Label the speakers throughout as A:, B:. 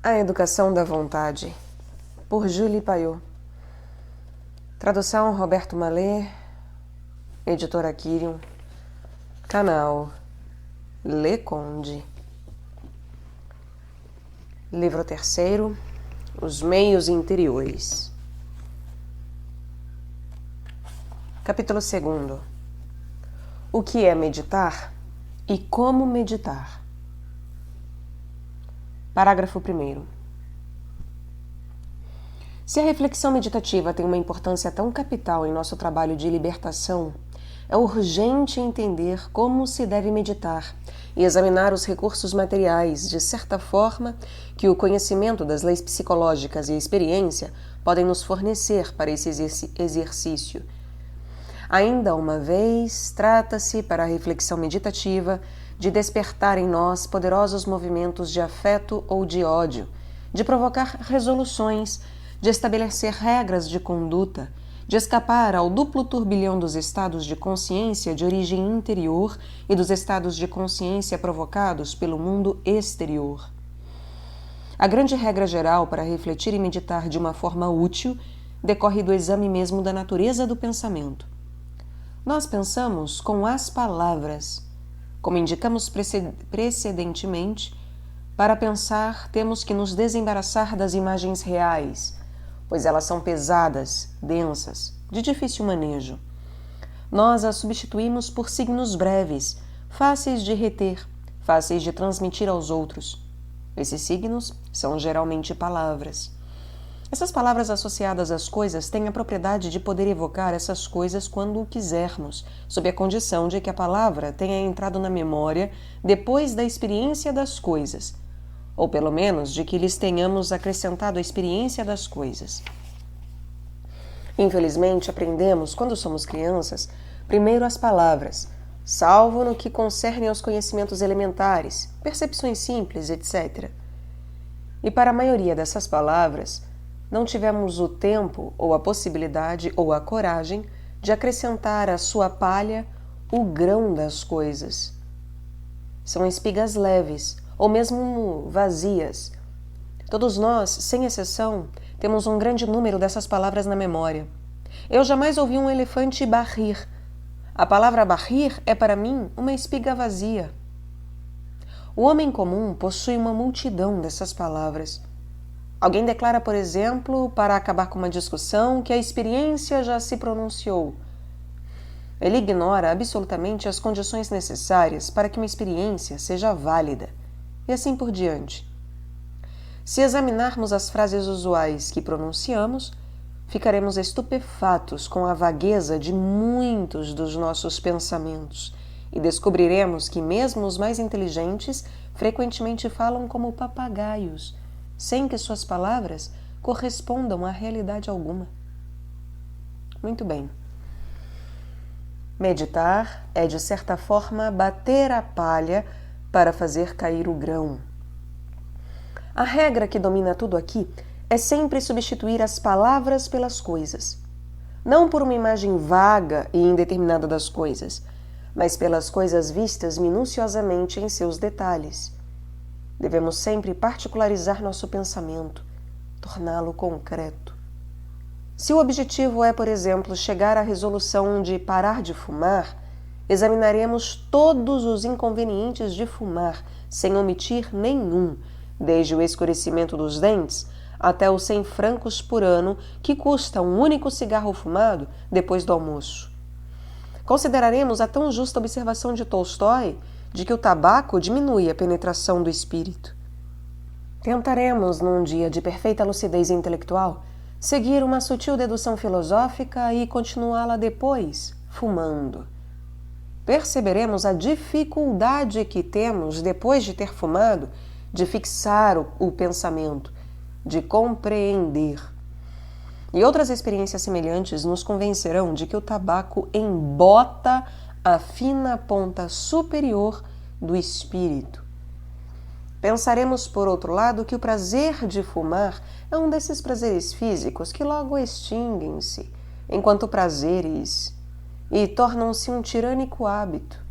A: A Educação da Vontade, por Julie Payot. Tradução Roberto Mallet, editora Quirion, canal Leconde. Livro 3º, Os Meios Interiores. Capítulo 2. O que é meditar e como meditar. Parágrafo 1º. Se a reflexão meditativa tem uma importância tão capital em nosso trabalho de libertação, é urgente entender como se deve meditar e examinar os recursos materiais, de certa forma, que o conhecimento das leis psicológicas e a experiência podem nos fornecer para esse exercício. Ainda uma vez, trata-se, para a reflexão meditativa, de despertar em nós poderosos movimentos de afeto ou de ódio, de provocar resoluções, de estabelecer regras de conduta, de escapar ao duplo turbilhão dos estados de consciência de origem interior e dos estados de consciência provocados pelo mundo exterior. A grande regra geral para refletir e meditar de uma forma útil decorre do exame mesmo da natureza do pensamento. Nós pensamos com as palavras. Como indicamos precedentemente, para pensar temos que nos desembaraçar das imagens reais, pois elas são pesadas, densas, de difícil manejo. Nós as substituímos por signos breves, fáceis de reter, fáceis de transmitir aos outros. Esses signos são geralmente palavras. Essas palavras associadas às coisas têm a propriedade de poder evocar essas coisas quando o quisermos, sob a condição de que a palavra tenha entrado na memória depois da experiência das coisas, ou pelo menos de que lhes tenhamos acrescentado a experiência das coisas. Infelizmente, aprendemos, quando somos crianças, primeiro as palavras, salvo no que concerne aos conhecimentos elementares, percepções simples, etc. E para a maioria dessas palavras, não tivemos o tempo, ou a possibilidade, ou a coragem de acrescentar à sua palha o grão das coisas. São espigas leves, ou mesmo vazias. Todos nós, sem exceção, temos um grande número dessas palavras na memória. Eu jamais ouvi um elefante barrir. A palavra barrir é para mim uma espiga vazia. O homem comum possui uma multidão dessas palavras. Alguém declara, por exemplo, para acabar com uma discussão, que a experiência já se pronunciou. Ele ignora absolutamente as condições necessárias para que uma experiência seja válida, e assim por diante. Se examinarmos as frases usuais que pronunciamos, ficaremos estupefatos com a vagueza de muitos dos nossos pensamentos e descobriremos que mesmo os mais inteligentes frequentemente falam como papagaios, sem que suas palavras correspondam a realidade alguma. Muito bem. Meditar é, de certa forma, bater a palha para fazer cair o grão. A regra que domina tudo aqui é sempre substituir as palavras pelas coisas. Não por uma imagem vaga e indeterminada das coisas, mas pelas coisas vistas minuciosamente em seus detalhes. Devemos sempre particularizar nosso pensamento, torná-lo concreto. Se o objetivo é, por exemplo, chegar à resolução de parar de fumar, examinaremos todos os inconvenientes de fumar, sem omitir nenhum, desde o escurecimento dos dentes até os 100 francos por ano que custa um único cigarro fumado depois do almoço. Consideraremos a tão justa observação de Tolstói de que o tabaco diminui a penetração do espírito. Tentaremos, num dia de perfeita lucidez intelectual, seguir uma sutil dedução filosófica e continuá-la depois, fumando. Perceberemos a dificuldade que temos, depois de ter fumado, de fixar o pensamento, de compreender. E outras experiências semelhantes nos convencerão de que o tabaco embota a fina ponta superior do espírito. Pensaremos, por outro lado, que o prazer de fumar é um desses prazeres físicos que logo extinguem-se, enquanto prazeres, e tornam-se um tirânico hábito.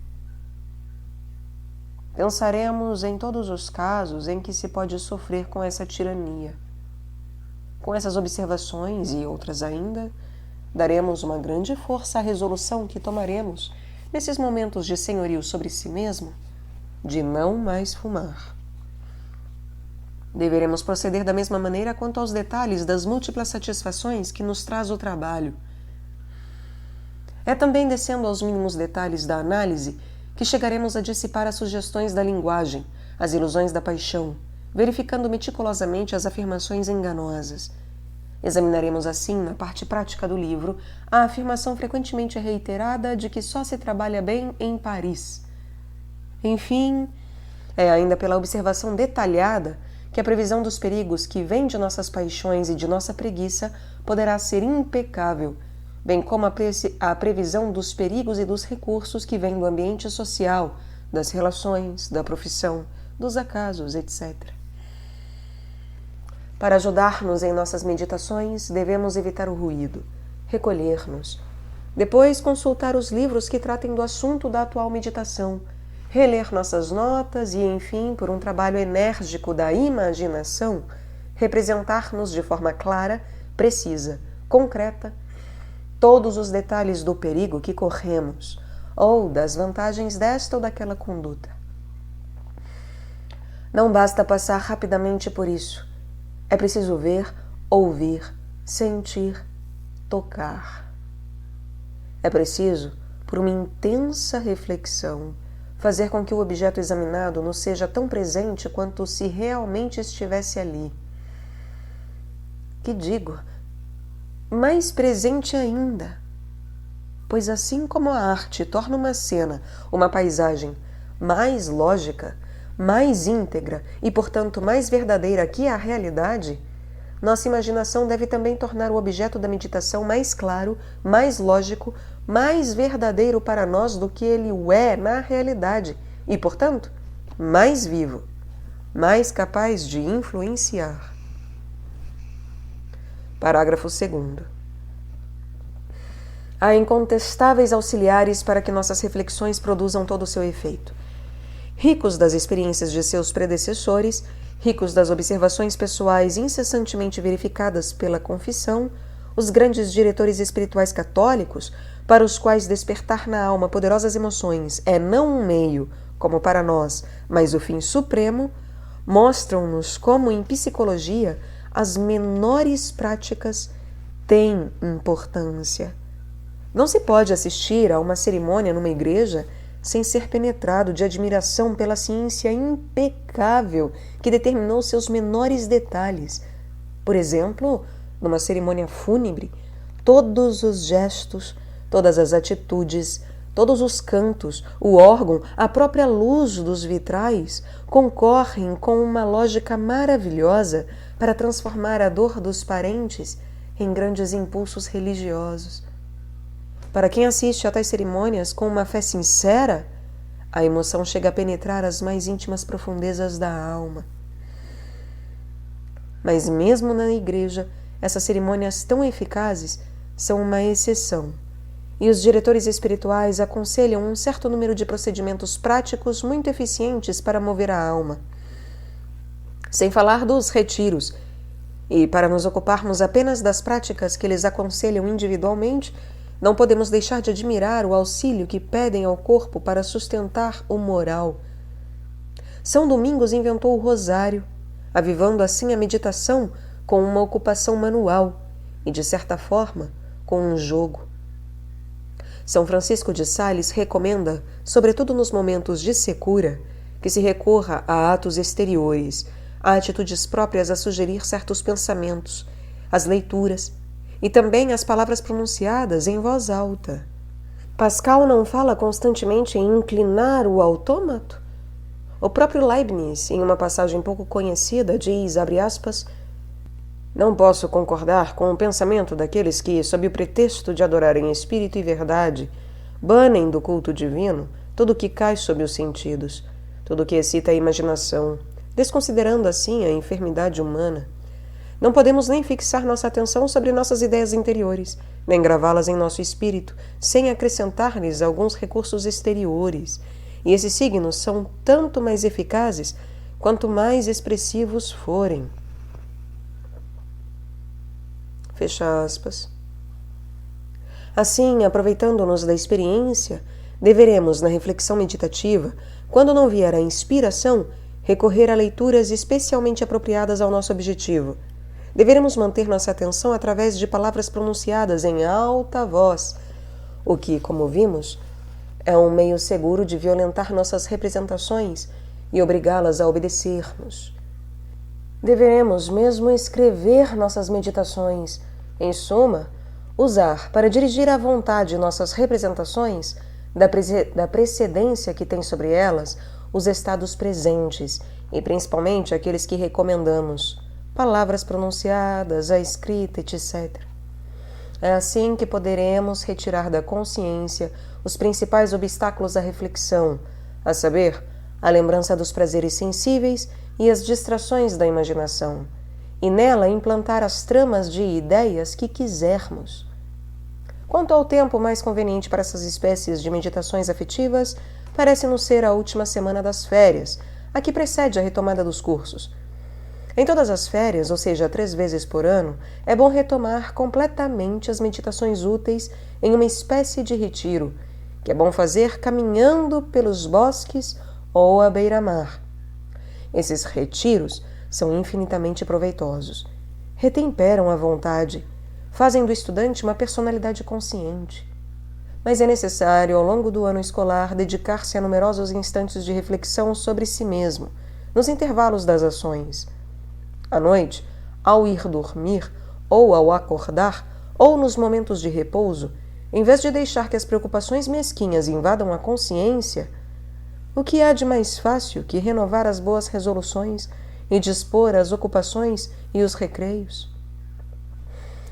A: Pensaremos em todos os casos em que se pode sofrer com essa tirania. Com essas observações e outras ainda, daremos uma grande força à resolução que tomaremos nesses momentos de senhorio sobre si mesmo, de não mais fumar. Deveremos proceder da mesma maneira quanto aos detalhes das múltiplas satisfações que nos traz o trabalho. É também descendo aos mínimos detalhes da análise que chegaremos a dissipar as sugestões da linguagem, as ilusões da paixão, verificando meticulosamente as afirmações enganosas. Examinaremos assim, na parte prática do livro, a afirmação frequentemente reiterada de que só se trabalha bem em Paris. Enfim, é ainda pela observação detalhada que a previsão dos perigos que vêm de nossas paixões e de nossa preguiça poderá ser impecável, bem como a previsão dos perigos e dos recursos que vêm do ambiente social, das relações, da profissão, dos acasos, etc. Para ajudar-nos em nossas meditações, devemos evitar o ruído, recolher-nos, depois consultar os livros que tratem do assunto da atual meditação, reler nossas notas e, enfim, por um trabalho enérgico da imaginação, representar-nos de forma clara, precisa, concreta, todos os detalhes do perigo que corremos ou das vantagens desta ou daquela conduta. Não basta passar rapidamente por isso. É preciso ver, ouvir, sentir, tocar. É preciso, por uma intensa reflexão, fazer com que o objeto examinado nos seja tão presente quanto se realmente estivesse ali. Que digo, mais presente ainda, pois assim como a arte torna uma cena, uma paisagem mais lógica, mais íntegra e, portanto, mais verdadeira que a realidade, nossa imaginação deve também tornar o objeto da meditação mais claro, mais lógico, mais verdadeiro para nós do que ele o é na realidade e, portanto, mais vivo, mais capaz de influenciar. Parágrafo 2º. Há incontestáveis auxiliares para que nossas reflexões produzam todo o seu efeito. Ricos das experiências de seus predecessores, ricos das observações pessoais incessantemente verificadas pela confissão, os grandes diretores espirituais católicos, para os quais despertar na alma poderosas emoções é não um meio, como para nós, mas o fim supremo, mostram-nos como em psicologia as menores práticas têm importância. Não se pode assistir a uma cerimônia numa igreja sem ser penetrado de admiração pela ciência impecável que determinou seus menores detalhes. Por exemplo, numa cerimônia fúnebre, todos os gestos, todas as atitudes, todos os cantos, o órgão, a própria luz dos vitrais concorrem com uma lógica maravilhosa para transformar a dor dos parentes em grandes impulsos religiosos. Para quem assiste a tais cerimônias com uma fé sincera, a emoção chega a penetrar as mais íntimas profundezas da alma. Mas mesmo na igreja, essas cerimônias tão eficazes são uma exceção, e os diretores espirituais aconselham um certo número de procedimentos práticos muito eficientes para mover a alma. Sem falar dos retiros, e para nos ocuparmos apenas das práticas que eles aconselham individualmente, não podemos deixar de admirar o auxílio que pedem ao corpo para sustentar o moral. São Domingos inventou o rosário, avivando assim a meditação com uma ocupação manual e, de certa forma, com um jogo. São Francisco de Sales recomenda, sobretudo nos momentos de secura, que se recorra a atos exteriores, a atitudes próprias a sugerir certos pensamentos, as leituras, e também as palavras pronunciadas em voz alta. Pascal não fala constantemente em inclinar o autômato? O próprio Leibniz, em uma passagem pouco conhecida, diz, abre aspas, não posso concordar com o pensamento daqueles que, sob o pretexto de adorarem espírito e verdade, banem do culto divino tudo o que cai sob os sentidos, tudo o que excita a imaginação, desconsiderando assim a enfermidade humana. Não podemos nem fixar nossa atenção sobre nossas ideias interiores, nem gravá-las em nosso espírito, sem acrescentar-lhes alguns recursos exteriores, e esses signos são tanto mais eficazes quanto mais expressivos forem. Fecha aspas. Assim, aproveitando-nos da experiência, deveremos, na reflexão meditativa, quando não vier a inspiração, recorrer a leituras especialmente apropriadas ao nosso objetivo. Deveremos manter nossa atenção através de palavras pronunciadas em alta voz, o que, como vimos, é um meio seguro de violentar nossas representações e obrigá-las a obedecer-nos. Deveremos mesmo escrever nossas meditações, em suma, usar para dirigir à vontade nossas representações, da precedência que tem sobre elas, os estados presentes e principalmente aqueles que recomendamos, palavras pronunciadas, a escrita, etc. É assim que poderemos retirar da consciência os principais obstáculos à reflexão, a saber, a lembrança dos prazeres sensíveis e as distrações da imaginação, e nela implantar as tramas de ideias que quisermos. Quanto ao tempo mais conveniente para essas espécies de meditações afetivas, parece-nos ser a última semana das férias, a que precede a retomada dos cursos. Em todas as férias, ou seja, 3 vezes por ano, é bom retomar completamente as meditações úteis em uma espécie de retiro, que é bom fazer caminhando pelos bosques ou à beira-mar. Esses retiros são infinitamente proveitosos, retemperam a vontade, fazem do estudante uma personalidade consciente. Mas é necessário, ao longo do ano escolar, dedicar-se a numerosos instantes de reflexão sobre si mesmo, nos intervalos das ações. À noite, ao ir dormir, ou ao acordar, ou nos momentos de repouso, em vez de deixar que as preocupações mesquinhas invadam a consciência, o que há de mais fácil que renovar as boas resoluções e dispor as ocupações e os recreios?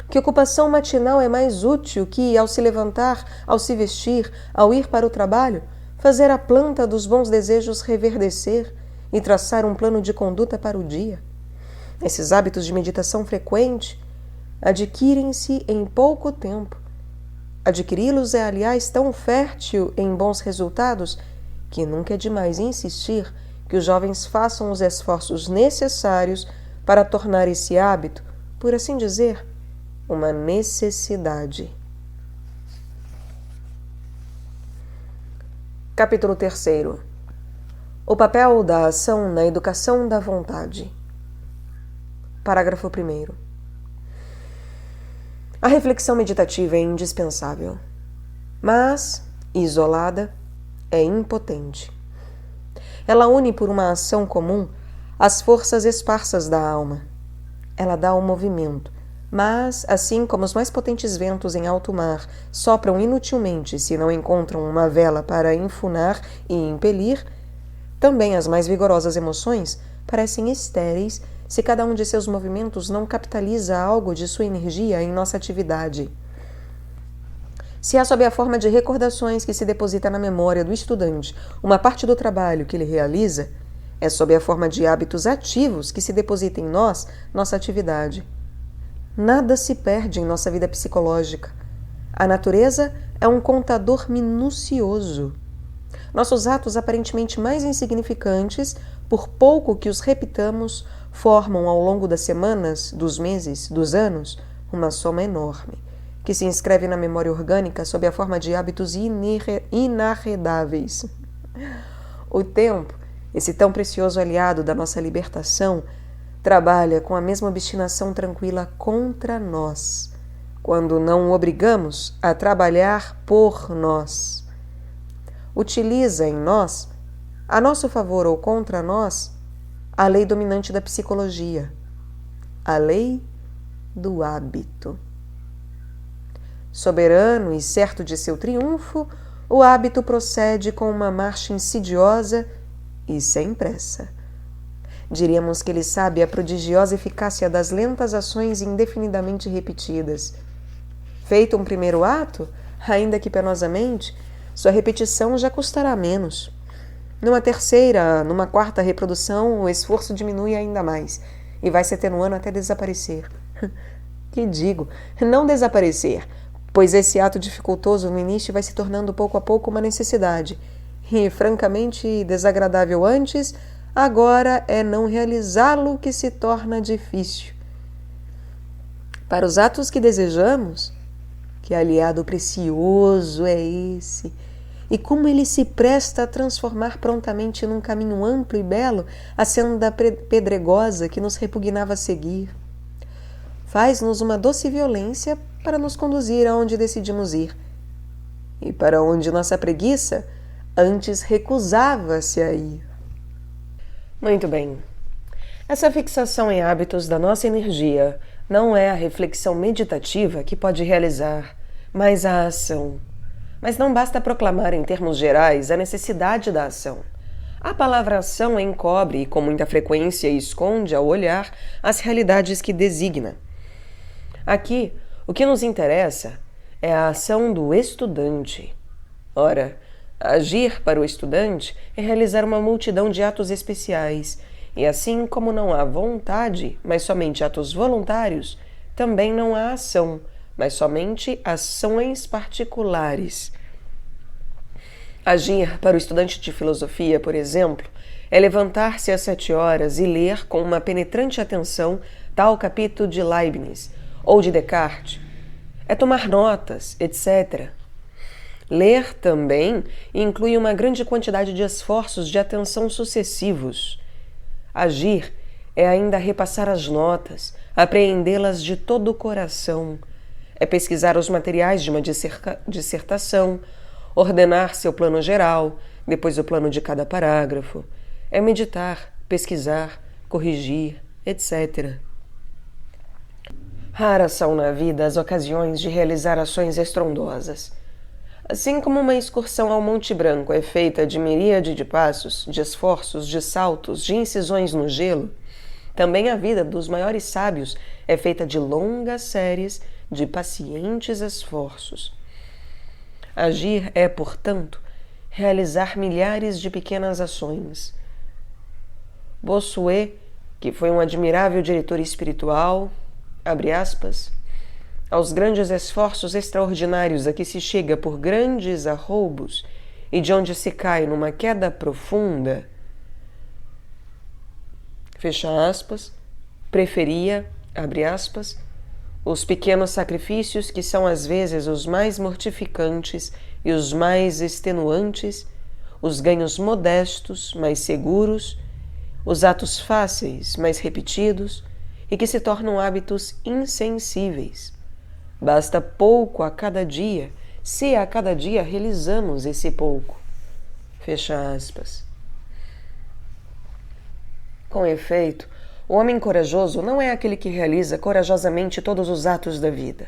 A: Que ocupação matinal é mais útil que, ao se levantar, ao se vestir, ao ir para o trabalho, fazer a planta dos bons desejos reverdecer e traçar um plano de conduta para o dia? Esses hábitos de meditação frequente adquirem-se em pouco tempo. Adquiri-los é, aliás, tão fértil em bons resultados que nunca é demais insistir que os jovens façam os esforços necessários para tornar esse hábito, por assim dizer, uma necessidade. Capítulo 3. O papel da ação na educação da vontade. Parágrafo 1. A reflexão meditativa é indispensável, mas, isolada, é impotente. Ela une por uma ação comum as forças esparsas da alma. Ela dá o movimento, mas, assim como os mais potentes ventos em alto mar sopram inutilmente se não encontram uma vela para enfunar e impelir, também as mais vigorosas emoções parecem estéreis se cada um de seus movimentos não capitaliza algo de sua energia em nossa atividade. Se há sob a forma de recordações que se deposita na memória do estudante uma parte do trabalho que ele realiza, é sob a forma de hábitos ativos que se deposita em nós nossa atividade. Nada se perde em nossa vida psicológica. A natureza é um contador minucioso. Nossos atos aparentemente mais insignificantes, por pouco que os repitamos, formam ao longo das semanas, dos meses, dos anos, uma soma enorme, que se inscreve na memória orgânica sob a forma de hábitos inarredáveis. O tempo, esse tão precioso aliado da nossa libertação, trabalha com a mesma obstinação tranquila contra nós, quando não o obrigamos a trabalhar por nós. Utiliza em nós, a nosso favor ou contra nós, a lei dominante da psicologia, a lei do hábito. Soberano e certo de seu triunfo, o hábito procede com uma marcha insidiosa e sem pressa. Diríamos que ele sabe a prodigiosa eficácia das lentas ações indefinidamente repetidas. Feito um primeiro ato, ainda que penosamente, sua repetição já custará menos. Numa terceira, numa quarta reprodução, o esforço diminui ainda mais e vai se atenuando até desaparecer. Que digo, não desaparecer, pois esse ato dificultoso no início vai se tornando pouco a pouco uma necessidade, E, francamente desagradável antes, agora é não realizá-lo que se torna difícil. Para os atos que desejamos, que aliado precioso é esse! E como ele se presta a transformar prontamente num caminho amplo e belo a senda pedregosa que nos repugnava seguir. Faz-nos uma doce violência para nos conduzir aonde decidimos ir, e para onde nossa preguiça antes recusava-se a ir. Muito bem. Essa fixação em hábitos da nossa energia não é a reflexão meditativa que pode realizar, mas a ação. Mas não basta proclamar em termos gerais a necessidade da ação. A palavra ação encobre e com muita frequência esconde ao olhar as realidades que designa. Aqui, o que nos interessa é a ação do estudante. Ora, agir para o estudante é realizar uma multidão de atos especiais, e assim como não há vontade, mas somente atos voluntários, também não há ação, mas somente ações particulares. Agir para o estudante de filosofia, por exemplo, é levantar-se às 7 horas e ler com uma penetrante atenção tal capítulo de Leibniz ou de Descartes. É tomar notas, etc. Ler também inclui uma grande quantidade de esforços de atenção sucessivos. Agir é ainda repassar as notas, apreendê-las de todo o coração. É pesquisar os materiais de uma dissertação, ordenar seu plano geral, depois o plano de cada parágrafo. É meditar, pesquisar, corrigir, etc. Raras são na vida as ocasiões de realizar ações estrondosas. Assim como uma excursão ao Monte Branco é feita de miríade de passos, de esforços, de saltos, de incisões no gelo, também a vida dos maiores sábios é feita de longas séries de pacientes esforços. Agir é, portanto, realizar milhares de pequenas ações. Bossuet, que foi um admirável diretor espiritual, abre aspas, aos grandes esforços extraordinários a que se chega por grandes arroubos e de onde se cai numa queda profunda, fecha aspas, preferia, abre aspas, os pequenos sacrifícios que são às vezes os mais mortificantes e os mais extenuantes, os ganhos modestos, mais seguros, os atos fáceis, mais repetidos e que se tornam hábitos insensíveis. Basta pouco a cada dia, se a cada dia realizamos esse pouco. Fecha aspas. Com efeito, o homem corajoso não é aquele que realiza corajosamente todos os atos da vida.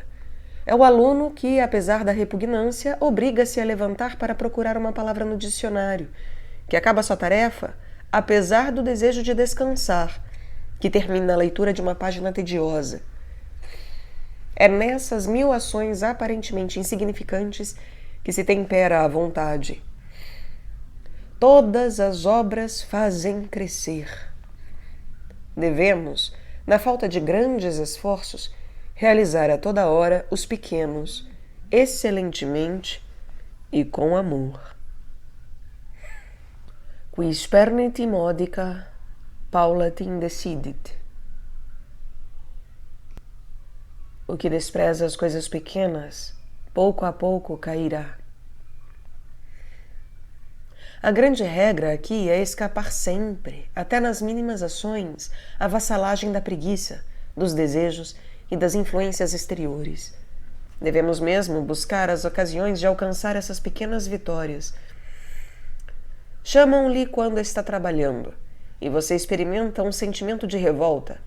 A: É o aluno que, apesar da repugnância, obriga-se a levantar para procurar uma palavra no dicionário, que acaba sua tarefa, apesar do desejo de descansar, que termina a leitura de uma página tediosa. É nessas 1000 ações aparentemente insignificantes que se tempera a vontade. Todas as obras fazem crescer. Devemos, na falta de grandes esforços, realizar a toda hora os pequenos, excelentemente e com amor. Qui spernit modica, paulatim decidit. O que despreza as coisas pequenas, pouco a pouco cairá. A grande regra aqui é escapar sempre, até nas mínimas ações, à vassalagem da preguiça, dos desejos e das influências exteriores. Devemos mesmo buscar as ocasiões de alcançar essas pequenas vitórias. Chamam-lhe quando está trabalhando, e você experimenta um sentimento de revolta.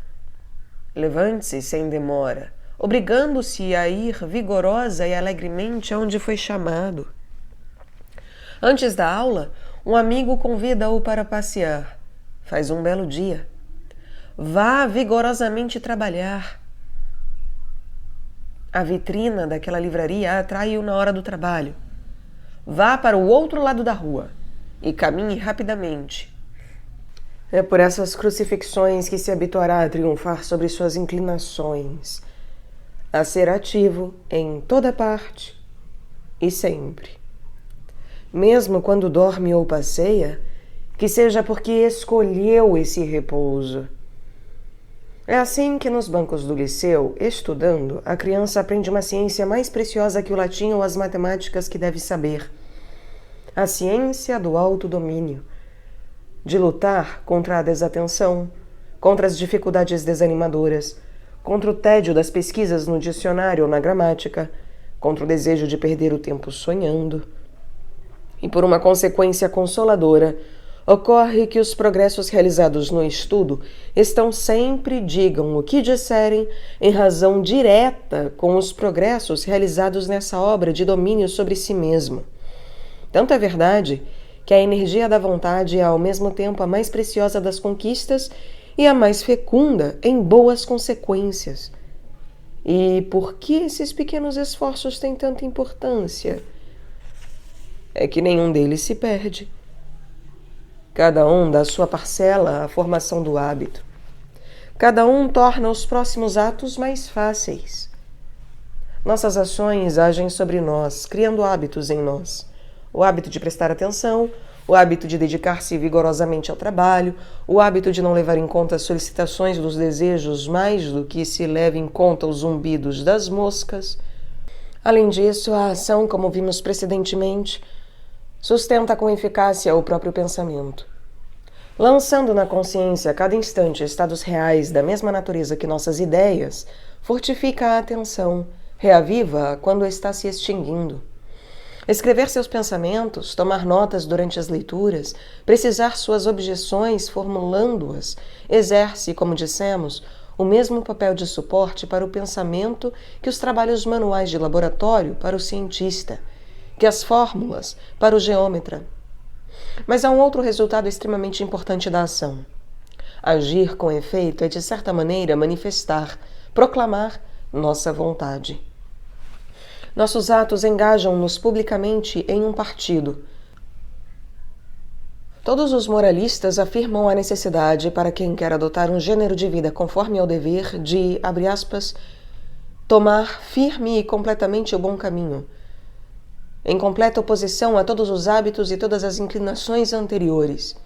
A: Levante-se sem demora, obrigando-se a ir vigorosa e alegremente aonde foi chamado. Antes da aula, um amigo convida-o para passear. Faz um belo dia. Vá vigorosamente trabalhar. A vitrina daquela livraria atrai-o na hora do trabalho. Vá para o outro lado da rua e caminhe rapidamente. É por essas crucifixões que se habituará a triunfar sobre suas inclinações, a ser ativo em toda parte e sempre. mesmo quando dorme ou passeia, que seja porque escolheu esse repouso. É assim que nos bancos do liceu, estudando, a criança aprende uma ciência mais preciosa que o latim ou as matemáticas que deve saber. A ciência do autodomínio, de lutar contra a desatenção, contra as dificuldades desanimadoras, contra o tédio das pesquisas no dicionário ou na gramática, contra o desejo de perder o tempo sonhando. E por uma consequência consoladora, ocorre que os progressos realizados no estudo estão sempre, digam o que disserem, em razão direta com os progressos realizados nessa obra de domínio sobre si mesmo. Tanto é verdade que a energia da vontade é ao mesmo tempo a mais preciosa das conquistas e a mais fecunda em boas consequências. E por que esses pequenos esforços têm tanta importância? É que nenhum deles se perde. Cada um dá sua parcela à formação do hábito. Cada um torna os próximos atos mais fáceis. Nossas ações agem sobre nós, criando hábitos em nós. O hábito de prestar atenção, o hábito de dedicar-se vigorosamente ao trabalho, o hábito de não levar em conta as solicitações dos desejos mais do que se leva em conta os zumbidos das moscas. Além disso, a ação, como vimos precedentemente, sustenta com eficácia o próprio pensamento. Lançando na consciência a cada instante estados reais da mesma natureza que nossas ideias, fortifica a atenção, reaviva-a quando está se extinguindo. Escrever seus pensamentos, tomar notas durante as leituras, precisar suas objeções formulando-as, exerce, como dissemos, o mesmo papel de suporte para o pensamento que os trabalhos manuais de laboratório para o cientista, que as fórmulas para o geômetra. Mas há um outro resultado extremamente importante da ação. Agir com efeito é, de certa maneira, manifestar, proclamar nossa vontade. Nossos atos engajam-nos publicamente em um partido. Todos os moralistas afirmam a necessidade, para quem quer adotar um gênero de vida conforme ao dever, de, abre aspas, tomar firme e completamente o bom caminho, em completa oposição a todos os hábitos e todas as inclinações anteriores.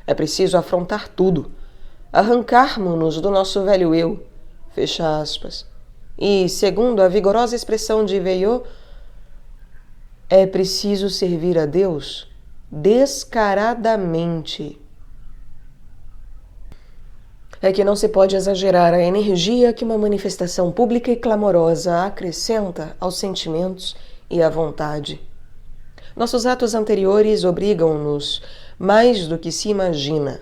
A: É preciso afrontar tudo, arrancarmos-nos do nosso velho eu, fecha aspas. E, segundo a vigorosa expressão de Veuillot, é preciso servir a Deus descaradamente. É que não se pode exagerar a energia que uma manifestação pública e clamorosa acrescenta aos sentimentos e à vontade. Nossos atos anteriores obrigam-nos mais do que se imagina.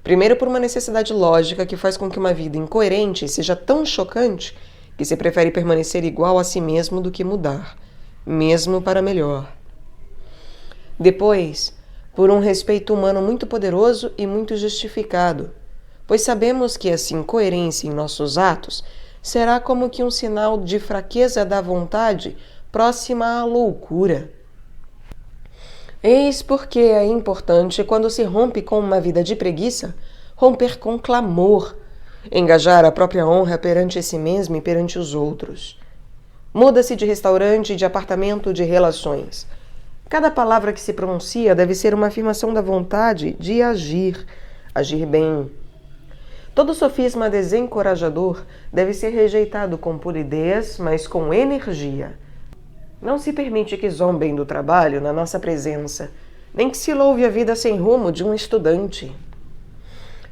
A: Primeiro, por uma necessidade lógica que faz com que uma vida incoerente seja tão chocante que se prefere permanecer igual a si mesmo do que mudar, mesmo para melhor. Depois, por um respeito humano muito poderoso e muito justificado, pois sabemos que essa incoerência em nossos atos será como que um sinal de fraqueza da vontade próxima à loucura. Eis porque é importante, quando se rompe com uma vida de preguiça, romper com clamor, engajar a própria honra perante si mesmo e perante os outros. Muda-se de restaurante, de apartamento, de relações. Cada palavra que se pronuncia deve ser uma afirmação da vontade de agir, agir bem. Todo sofisma desencorajador deve ser rejeitado com polidez, mas com energia. Não se permite que zombem do trabalho na nossa presença, nem que se louve a vida sem rumo de um estudante.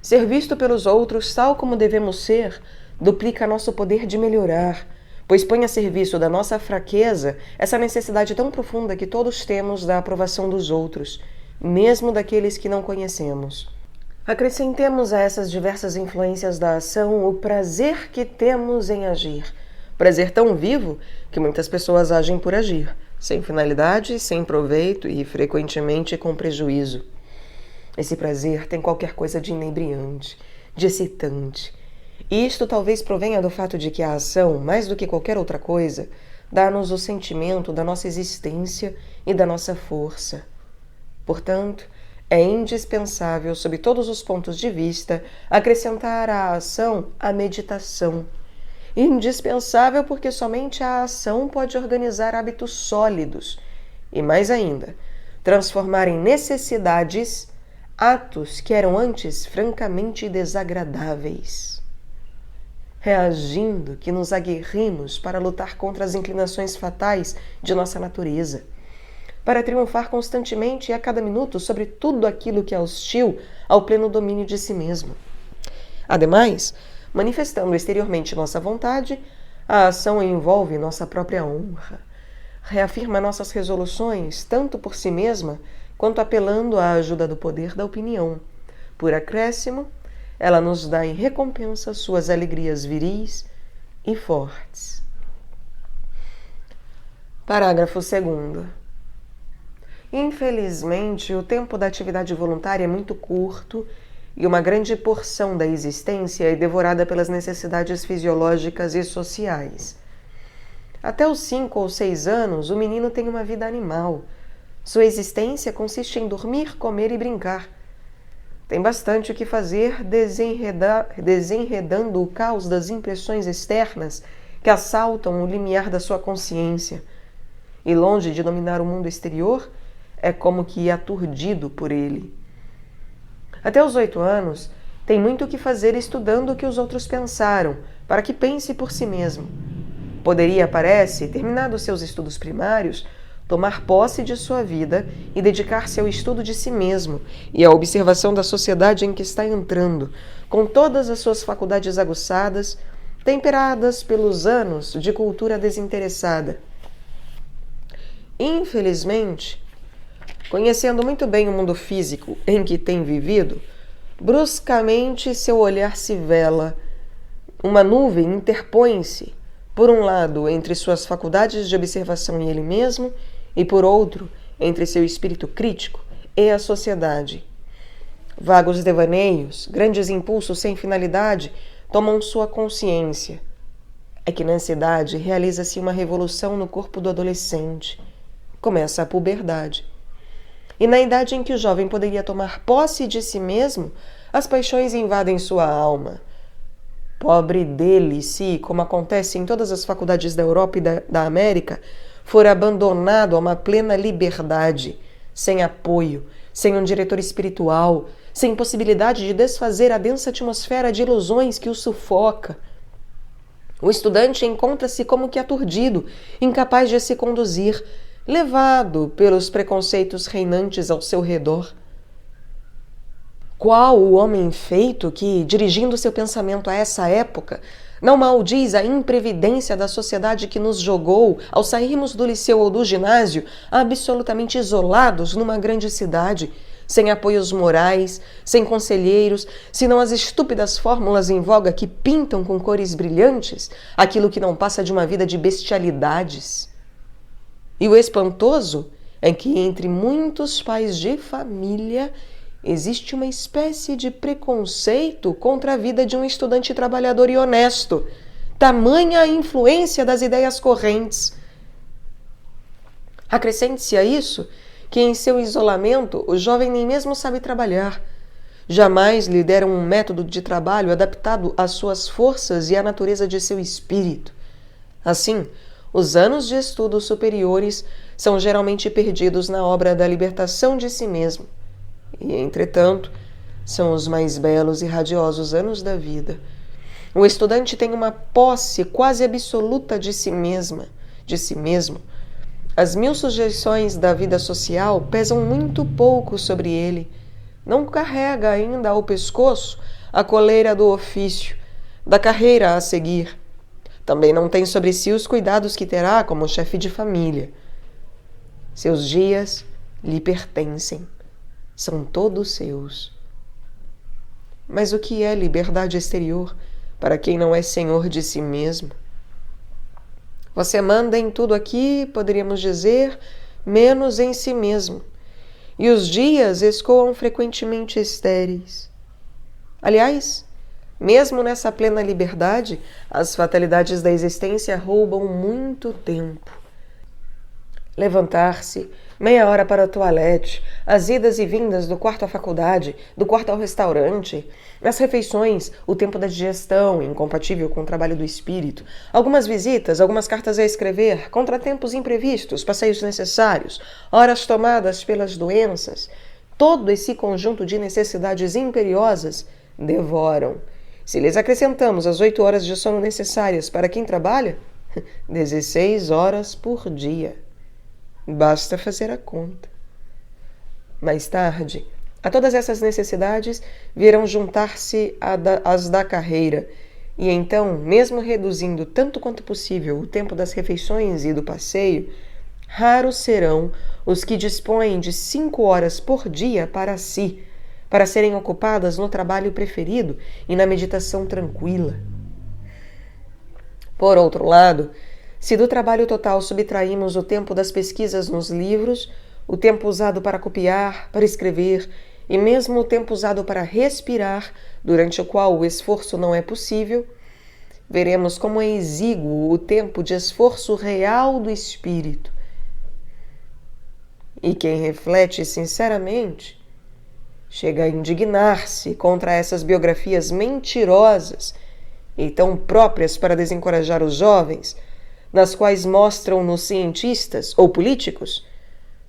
A: Ser visto pelos outros tal como devemos ser duplica nosso poder de melhorar, pois põe a serviço da nossa fraqueza essa necessidade tão profunda que todos temos da aprovação dos outros, mesmo daqueles que não conhecemos. Acrescentemos a essas diversas influências da ação o prazer que temos em agir, prazer tão vivo que muitas pessoas agem por agir, sem finalidade, sem proveito e frequentemente com prejuízo. Esse prazer tem qualquer coisa de inebriante, de excitante. E isto talvez provenha do fato de que a ação, mais do que qualquer outra coisa, dá-nos o sentimento da nossa existência e da nossa força. Portanto, é indispensável, sob todos os pontos de vista, acrescentar à ação a meditação. Indispensável porque somente a ação pode organizar hábitos sólidos. E mais ainda, transformar em necessidades atos que eram antes francamente desagradáveis. Reagindo que nos aguerrimos para lutar contra as inclinações fatais de nossa natureza, para triunfar constantemente e a cada minuto sobre tudo aquilo que é hostil ao pleno domínio de si mesmo. Ademais, manifestando exteriormente nossa vontade, a ação envolve nossa própria honra, reafirma nossas resoluções tanto por si mesma quanto apelando à ajuda do poder da opinião. Por acréscimo, ela nos dá em recompensa suas alegrias viris e fortes. Parágrafo 2º. Infelizmente, o tempo da atividade voluntária é muito curto e uma grande porção da existência é devorada pelas necessidades fisiológicas e sociais. Até os 5 ou 6 anos, o menino tem uma vida animal. Sua existência consiste em dormir, comer e brincar. Tem bastante o que fazer desenredando o caos das impressões externas que assaltam o limiar da sua consciência. E longe de dominar o mundo exterior, é como que aturdido por ele. Até os 8 anos, tem muito o que fazer estudando o que os outros pensaram, para que pense por si mesmo. Poderia, parece, terminados seus estudos primários, tomar posse de sua vida e dedicar-se ao estudo de si mesmo e à observação da sociedade em que está entrando, com todas as suas faculdades aguçadas, temperadas pelos anos de cultura desinteressada. Infelizmente, conhecendo muito bem o mundo físico em que tem vivido, bruscamente seu olhar se vela. Uma nuvem interpõe-se, por um lado, entre suas faculdades de observação e ele mesmo, e por outro, entre seu espírito crítico e a sociedade. Vagos devaneios, grandes impulsos sem finalidade, tomam sua consciência. É que na ansiedade realiza-se uma revolução no corpo do adolescente. Começa a puberdade. E na idade em que o jovem poderia tomar posse de si mesmo, as paixões invadem sua alma. Pobre dele se, como acontece em todas as faculdades da Europa e da América, for abandonado a uma plena liberdade, sem apoio, sem um diretor espiritual, sem possibilidade de desfazer a densa atmosfera de ilusões que o sufoca. O estudante encontra-se como que aturdido, incapaz de se conduzir, levado pelos preconceitos reinantes ao seu redor. Qual o homem feito que, dirigindo seu pensamento a essa época, não maldiz a imprevidência da sociedade que nos jogou, ao sairmos do liceu ou do ginásio, absolutamente isolados numa grande cidade, sem apoios morais, sem conselheiros, senão as estúpidas fórmulas em voga que pintam com cores brilhantes aquilo que não passa de uma vida de bestialidades. E o espantoso é que entre muitos pais de família existe uma espécie de preconceito contra a vida de um estudante trabalhador e honesto, tamanha a influência das ideias correntes. Acrescente-se a isso que em seu isolamento o jovem nem mesmo sabe trabalhar. Jamais lhe deram um método de trabalho adaptado às suas forças e à natureza de seu espírito. Assim, os anos de estudos superiores são geralmente perdidos na obra da libertação de si mesmo. E, entretanto, são os mais belos e radiosos anos da vida. O estudante tem uma posse quase absoluta de si mesmo. As 1000 sujeições da vida social pesam muito pouco sobre ele. Não carrega ainda ao pescoço a coleira do ofício, da carreira a seguir. Também não tem sobre si os cuidados que terá como chefe de família. Seus dias lhe pertencem. São todos seus. Mas o que é liberdade exterior para quem não é senhor de si mesmo? Você manda em tudo aqui, poderíamos dizer, menos em si mesmo. E os dias escoam frequentemente estéreis. Aliás, mesmo nessa plena liberdade, as fatalidades da existência roubam muito tempo. Levantar-se, meia hora para o toalete, as idas e vindas do quarto à faculdade, do quarto ao restaurante, as refeições, o tempo da digestão, incompatível com o trabalho do espírito, algumas visitas, algumas cartas a escrever, contratempos imprevistos, passeios necessários, horas tomadas pelas doenças, todo esse conjunto de necessidades imperiosas devoram. Se lhes acrescentamos as 8 horas de sono necessárias para quem trabalha, 16 horas por dia. Basta fazer a conta. Mais tarde, a todas essas necessidades virão juntar-se as da carreira, e então, mesmo reduzindo tanto quanto possível o tempo das refeições e do passeio, raros serão os que dispõem de 5 horas por dia para si, para serem ocupadas no trabalho preferido e na meditação tranquila. Por outro lado, se do trabalho total subtraímos o tempo das pesquisas nos livros, o tempo usado para copiar, para escrever e mesmo o tempo usado para respirar, durante o qual o esforço não é possível, veremos como é exíguo o tempo de esforço real do espírito. E quem reflete sinceramente chega a indignar-se contra essas biografias mentirosas e tão próprias para desencorajar os jovens, nas quais mostram-nos cientistas ou políticos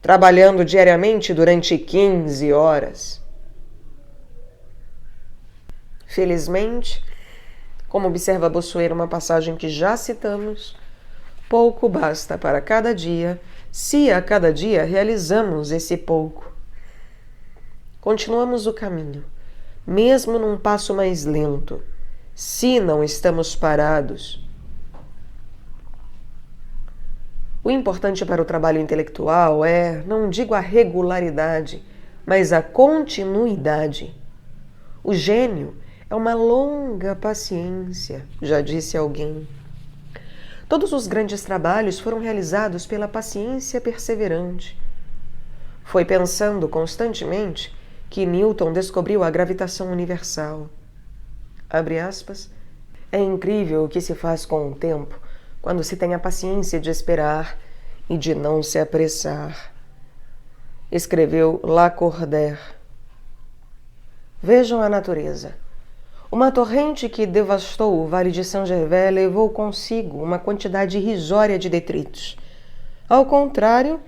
A: trabalhando diariamente durante 15 horas. Felizmente, como observa Bossuet uma passagem que já citamos, pouco basta para cada dia, se a cada dia realizamos esse pouco. Continuamos o caminho, mesmo num passo mais lento, se não estamos parados. O importante para o trabalho intelectual é, não digo a regularidade, mas a continuidade. O gênio é uma longa paciência, já disse alguém. Todos os grandes trabalhos foram realizados pela paciência perseverante. Foi pensando constantemente que Newton descobriu a gravitação universal. Abre aspas. É incrível o que se faz com o tempo, quando se tem a paciência de esperar e de não se apressar. Escreveu Lacordaire. Vejam a natureza. Uma torrente que devastou o Vale de Saint-Gervais levou consigo uma quantidade irrisória de detritos. Ao contrário,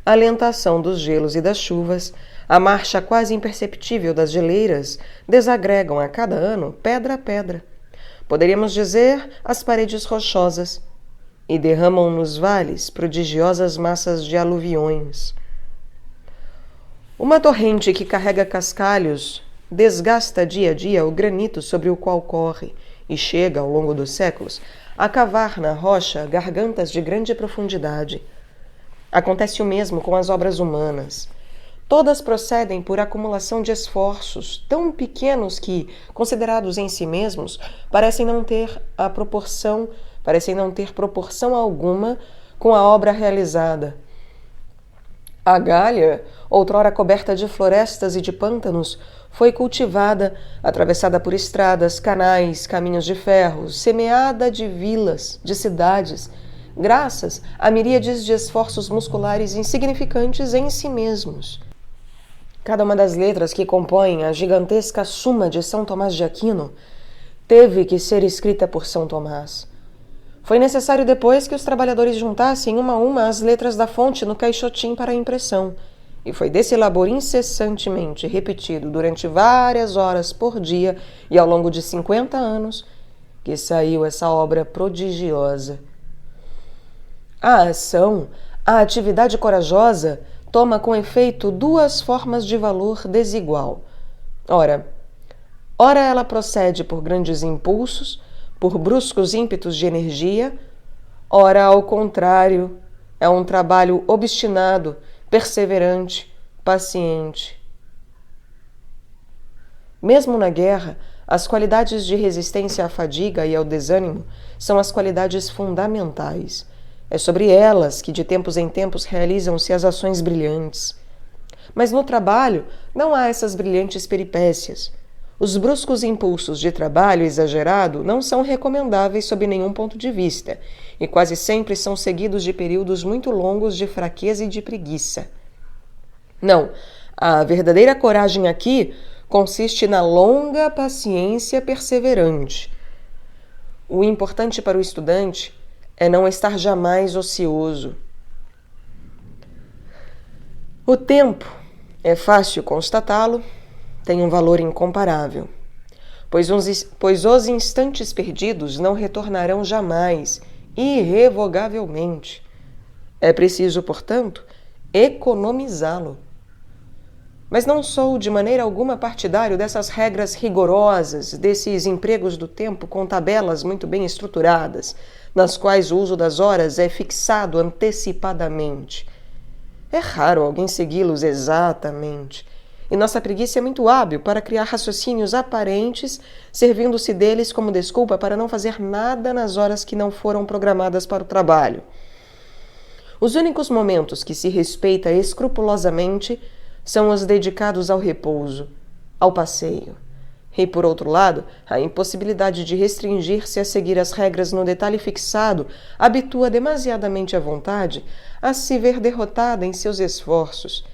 A: a lentação dos gelos e das chuvas, a marcha quase imperceptível das geleiras, desagregam a cada ano pedra a pedra. Poderíamos dizer as paredes rochosas, e derramam nos vales prodigiosas massas de aluviões. Uma torrente que carrega cascalhos desgasta dia a dia o granito sobre o qual corre e chega, ao longo dos séculos, a cavar na rocha gargantas de grande profundidade. Acontece o mesmo com as obras humanas. Todas procedem por acumulação de esforços tão pequenos que, considerados em si mesmos, parecem não ter proporção alguma com a obra realizada. A Gália, outrora coberta de florestas e de pântanos, foi cultivada, atravessada por estradas, canais, caminhos de ferro, semeada de vilas, de cidades, graças a miríades de esforços musculares insignificantes em si mesmos. Cada uma das letras que compõem a gigantesca Suma de São Tomás de Aquino teve que ser escrita por São Tomás. Foi necessário depois que os trabalhadores juntassem uma a uma as letras da fonte no caixotim para a impressão, e foi desse labor incessantemente repetido durante várias horas por dia e ao longo de 50 anos que saiu essa obra prodigiosa. A ação, a atividade corajosa, toma com efeito 2 formas de valor desigual. Ora ela procede por grandes impulsos, por bruscos ímpetos de energia, ora, ao contrário, é um trabalho obstinado, perseverante, paciente. Mesmo na guerra, as qualidades de resistência à fadiga e ao desânimo são as qualidades fundamentais. É sobre elas que de tempos em tempos realizam-se as ações brilhantes. Mas no trabalho não há essas brilhantes peripécias. Os bruscos impulsos de trabalho exagerado não são recomendáveis sob nenhum ponto de vista e quase sempre são seguidos de períodos muito longos de fraqueza e de preguiça. Não, a verdadeira coragem aqui consiste na longa paciência perseverante. O importante para o estudante é não estar jamais ocioso. O tempo, é fácil constatá-lo, tem um valor incomparável, pois os instantes perdidos não retornarão jamais, irrevogavelmente. É preciso, portanto, economizá-lo. Mas não sou de maneira alguma partidário dessas regras rigorosas, desses empregos do tempo com tabelas muito bem estruturadas, nas quais o uso das horas é fixado antecipadamente. É raro alguém segui-los exatamente, e nossa preguiça é muito hábil para criar raciocínios aparentes, servindo-se deles como desculpa para não fazer nada nas horas que não foram programadas para o trabalho. Os únicos momentos que se respeita escrupulosamente são os dedicados ao repouso, ao passeio. E, por outro lado, a impossibilidade de restringir-se a seguir as regras no detalhe fixado habitua demasiadamente a vontade a se ver derrotada em seus esforços.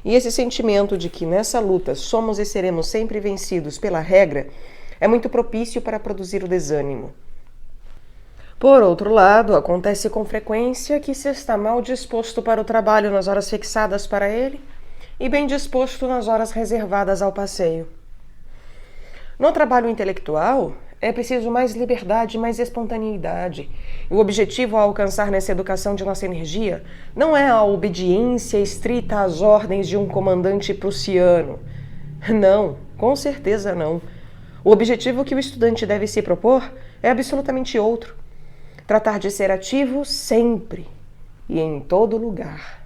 A: E esse sentimento de que nessa luta somos e seremos sempre vencidos pela regra é muito propício para produzir o desânimo. Por outro lado, acontece com frequência que se está mal disposto para o trabalho nas horas fixadas para ele e bem disposto nas horas reservadas ao passeio. No trabalho intelectual, é preciso mais liberdade e mais espontaneidade. E o objetivo a alcançar nessa educação de nossa energia não é a obediência estrita às ordens de um comandante prussiano. Não, com certeza não. O objetivo que o estudante deve se propor é absolutamente outro. Tratar de ser ativo sempre e em todo lugar.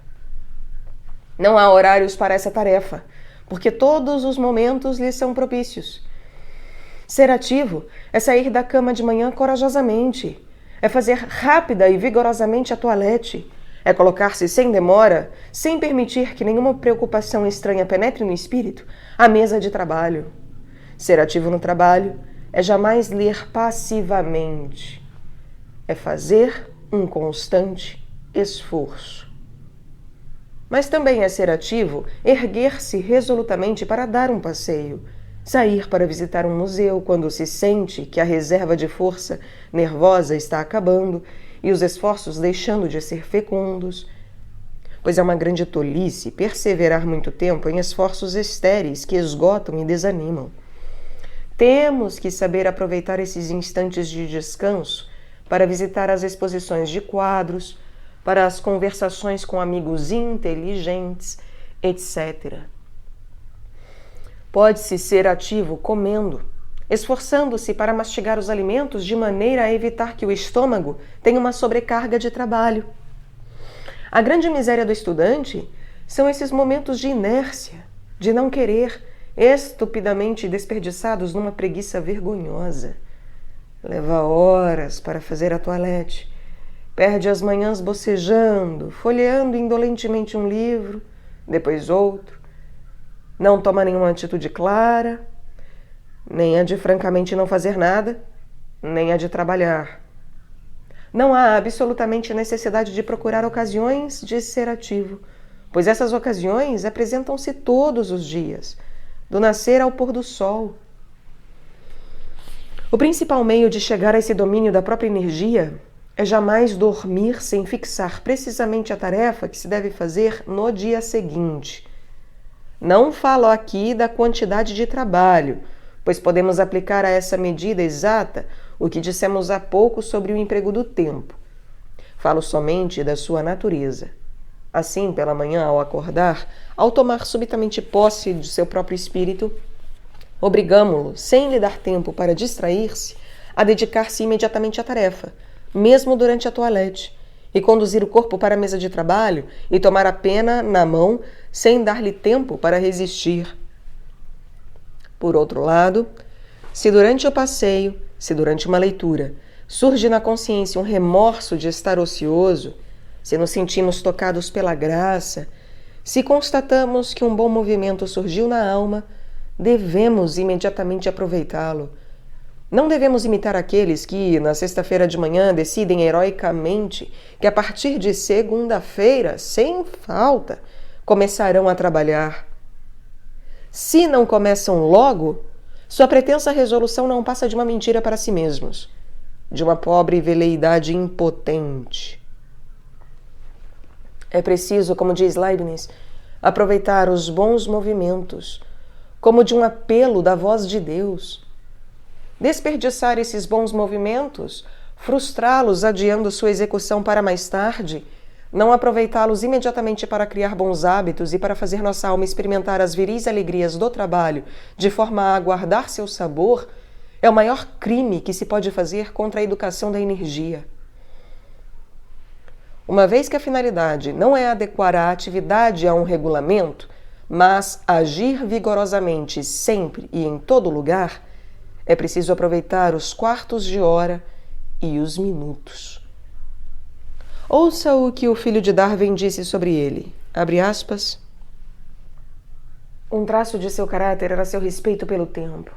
A: Não há horários para essa tarefa, porque todos os momentos lhe são propícios. Ser ativo é sair da cama de manhã corajosamente, é fazer rápida e vigorosamente a toilette, é colocar-se sem demora, sem permitir que nenhuma preocupação estranha penetre no espírito, à mesa de trabalho. Ser ativo no trabalho é jamais ler passivamente, é fazer um constante esforço. Mas também é ser ativo erguer-se resolutamente para dar um passeio, sair para visitar um museu quando se sente que a reserva de força nervosa está acabando e os esforços deixando de ser fecundos, pois é uma grande tolice perseverar muito tempo em esforços estéreis que esgotam e desanimam. Temos que saber aproveitar esses instantes de descanso para visitar as exposições de quadros, para as conversações com amigos inteligentes, etc. Pode-se ser ativo comendo, esforçando-se para mastigar os alimentos de maneira a evitar que o estômago tenha uma sobrecarga de trabalho. A grande miséria do estudante são esses momentos de inércia, de não querer, estupidamente desperdiçados numa preguiça vergonhosa. Leva horas para fazer a toilette, perde as manhãs bocejando, folheando indolentemente um livro, depois outro. Não toma nenhuma atitude clara, nem a de francamente não fazer nada, nem a de trabalhar. Não há absolutamente necessidade de procurar ocasiões de ser ativo, pois essas ocasiões apresentam-se todos os dias, do nascer ao pôr do sol. O principal meio de chegar a esse domínio da própria energia é jamais dormir sem fixar precisamente a tarefa que se deve fazer no dia seguinte. Não falo aqui da quantidade de trabalho, pois podemos aplicar a essa medida exata o que dissemos há pouco sobre o emprego do tempo. Falo somente da sua natureza. Assim, pela manhã, ao acordar, ao tomar subitamente posse de seu próprio espírito, obrigamo-lo, sem lhe dar tempo para distrair-se, a dedicar-se imediatamente à tarefa, mesmo durante a toilette, e conduzir o corpo para a mesa de trabalho e tomar a pena na mão sem dar-lhe tempo para resistir. Por outro lado, se durante o passeio, se durante uma leitura, surge na consciência um remorso de estar ocioso, se nos sentimos tocados pela graça, se constatamos que um bom movimento surgiu na alma, devemos imediatamente aproveitá-lo. Não devemos imitar aqueles que, na sexta-feira de manhã, decidem heroicamente que a partir de segunda-feira, sem falta, começarão a trabalhar. Se não começam logo, sua pretensa resolução não passa de uma mentira para si mesmos, de uma pobre veleidade impotente. É preciso, como diz Leibniz, aproveitar os bons movimentos, como de um apelo da voz de Deus. Desperdiçar esses bons movimentos, frustrá-los adiando sua execução para mais tarde, não aproveitá-los imediatamente para criar bons hábitos e para fazer nossa alma experimentar as viris alegrias do trabalho, de forma a aguardar seu sabor, é o maior crime que se pode fazer contra a educação da energia. Uma vez que a finalidade não é adequar a atividade a um regulamento, mas agir vigorosamente sempre e em todo lugar, é preciso aproveitar os quartos de hora e os minutos. Ouça o que o filho de Darwin disse sobre ele. Abre aspas. Um traço de seu caráter era seu respeito pelo tempo.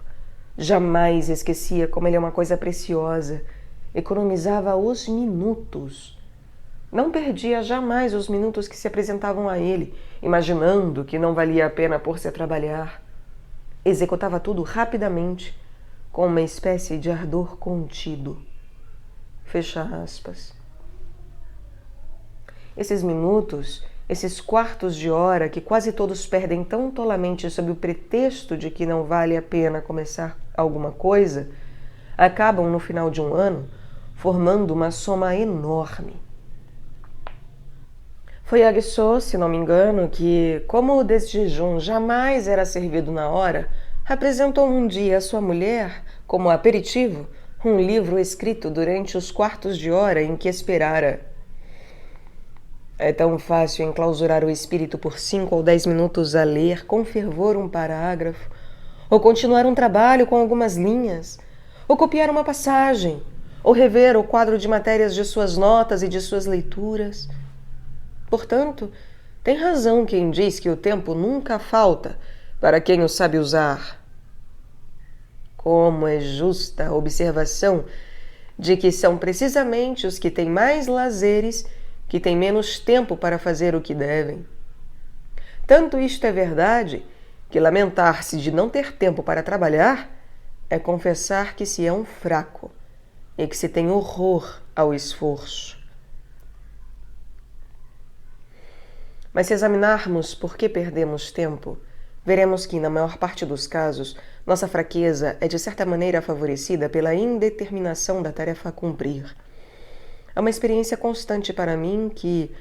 A: Jamais esquecia como ele é uma coisa preciosa. Economizava os minutos. Não perdia jamais os minutos que se apresentavam a ele, imaginando que não valia a pena pôr-se a trabalhar. Executava tudo rapidamente, com uma espécie de ardor contido. Fecha aspas. Esses minutos, esses quartos de hora que quase todos perdem tão tolamente sob o pretexto de que não vale a pena começar alguma coisa, acabam no final de um ano formando uma soma enorme. Foi Aguesseau, se não me engano, que, como o desjejum jamais era servido na hora, apresentou um dia à sua mulher, como aperitivo, um livro escrito durante os quartos de hora em que esperara. É tão fácil enclausurar o espírito por 5 ou 10 minutos a ler com fervor um parágrafo, ou continuar um trabalho com algumas linhas, ou copiar uma passagem, ou rever o quadro de matérias de suas notas e de suas leituras. Portanto, tem razão quem diz que o tempo nunca falta para quem o sabe usar. Como é justa a observação de que são precisamente os que têm mais lazeres que têm menos tempo para fazer o que devem. Tanto isto é verdade que lamentar-se de não ter tempo para trabalhar é confessar que se é um fraco e que se tem horror ao esforço. Mas se examinarmos por que perdemos tempo, veremos que, na maior parte dos casos, nossa fraqueza é de certa maneira favorecida pela indeterminação da tarefa a cumprir. É uma experiência constante para mim que,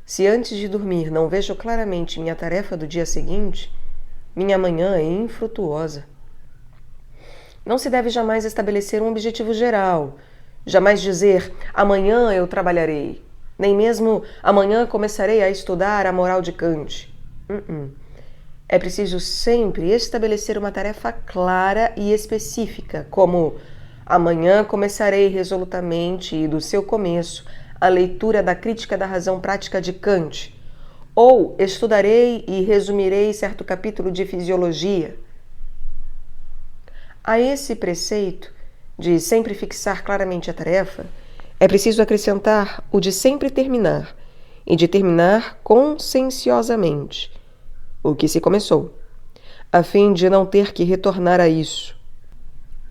A: se antes de dormir não vejo claramente minha tarefa do dia seguinte, minha manhã é infrutuosa. Não se deve jamais estabelecer um objetivo geral, jamais dizer amanhã eu trabalharei, nem mesmo amanhã começarei a estudar a moral de Kant. É preciso sempre estabelecer uma tarefa clara e específica, como amanhã começarei resolutamente e do seu começo a leitura da Crítica da Razão Prática de Kant, ou estudarei e resumirei certo capítulo de Fisiologia. A esse preceito de sempre fixar claramente a tarefa, é preciso acrescentar o de sempre terminar, e de terminar conscienciosamente o que se começou, a fim de não ter que retornar a isso.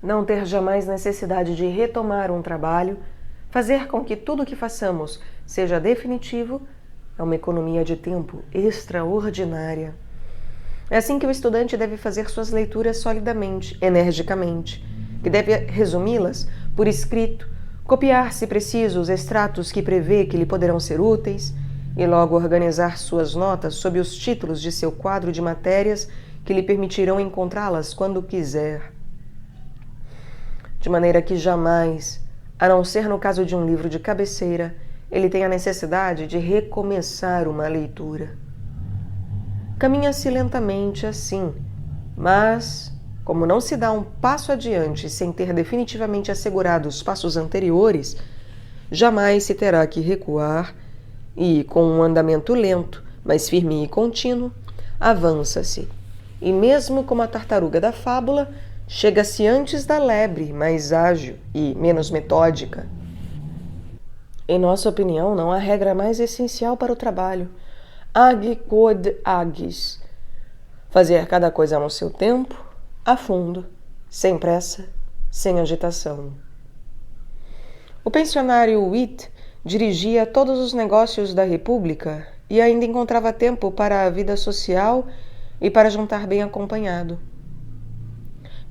A: Não ter jamais necessidade de retomar um trabalho, fazer com que tudo o que façamos seja definitivo, é uma economia de tempo extraordinária. É assim que o estudante deve fazer suas leituras solidamente, energicamente, que deve resumi-las por escrito, copiar, se preciso, os extratos que prevê que lhe poderão ser úteis e logo organizar suas notas sob os títulos de seu quadro de matérias que lhe permitirão encontrá-las quando quiser. De maneira que jamais, a não ser no caso de um livro de cabeceira, ele tem a necessidade de recomeçar uma leitura. Caminha-se lentamente assim, mas, como não se dá um passo adiante sem ter definitivamente assegurado os passos anteriores, jamais se terá que recuar e, com um andamento lento, mas firme e contínuo, avança-se, e mesmo como a tartaruga da fábula, chega-se antes da lebre, mais ágil e menos metódica. Em nossa opinião, não há regra mais essencial para o trabalho. Ag quod agis. Fazer cada coisa no seu tempo, a fundo, sem pressa, sem agitação. O pensionário Witt dirigia todos os negócios da República e ainda encontrava tempo para a vida social e para jantar bem acompanhado.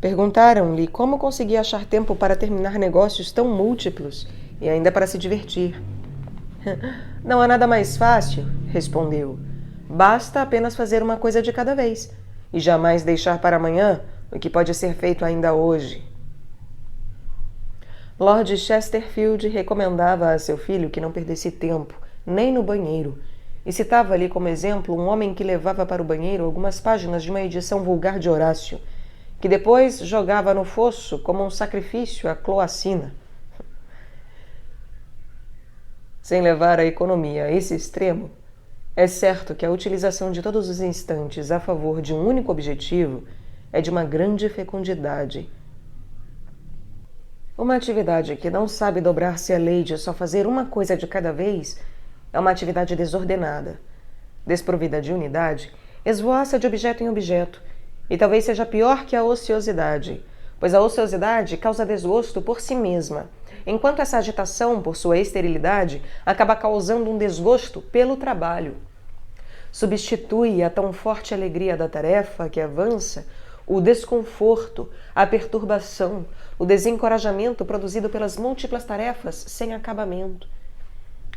A: Perguntaram-lhe como conseguia achar tempo para terminar negócios tão múltiplos e ainda para se divertir. Não há nada mais fácil, respondeu. Basta apenas fazer uma coisa de cada vez e jamais deixar para amanhã o que pode ser feito ainda hoje. Lord Chesterfield recomendava a seu filho que não perdesse tempo, nem no banheiro, e citava-lhe como exemplo um homem que levava para o banheiro algumas páginas de uma edição vulgar de Horácio, que depois jogava no fosso como um sacrifício à Cloacina. Sem levar a economia a esse extremo, é certo que a utilização de todos os instantes a favor de um único objetivo é de uma grande fecundidade. Uma atividade que não sabe dobrar-se à lei de só fazer uma coisa de cada vez é uma atividade desordenada, desprovida de unidade, esvoaça de objeto em objeto, e talvez seja pior que a ociosidade, pois a ociosidade causa desgosto por si mesma, enquanto essa agitação, por sua esterilidade, acaba causando um desgosto pelo trabalho. Substitui a tão forte alegria da tarefa que avança o desconforto, a perturbação, o desencorajamento produzido pelas múltiplas tarefas sem acabamento.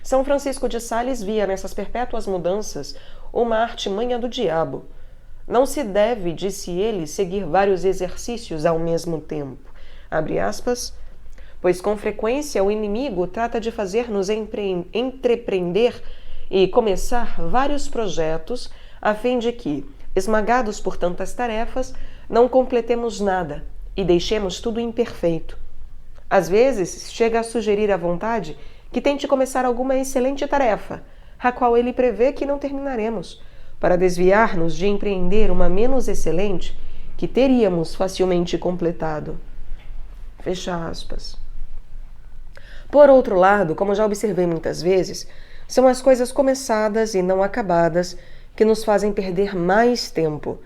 A: São Francisco de Sales via nessas perpétuas mudanças uma artimanha do diabo. Não se deve, disse ele, seguir vários exercícios ao mesmo tempo, abre aspas, pois com frequência o inimigo trata de fazer-nos entrepreender e começar vários projetos a fim de que, esmagados por tantas tarefas, não completemos nada e deixemos tudo imperfeito. Às vezes, chega a sugerir à vontade que tente começar alguma excelente tarefa, a qual ele prevê que não terminaremos, para desviar-nos de empreender uma menos excelente que teríamos facilmente completado. Fecha aspas. Por outro lado, como já observei muitas vezes, são as coisas começadas e não acabadas que nos fazem perder mais tempo.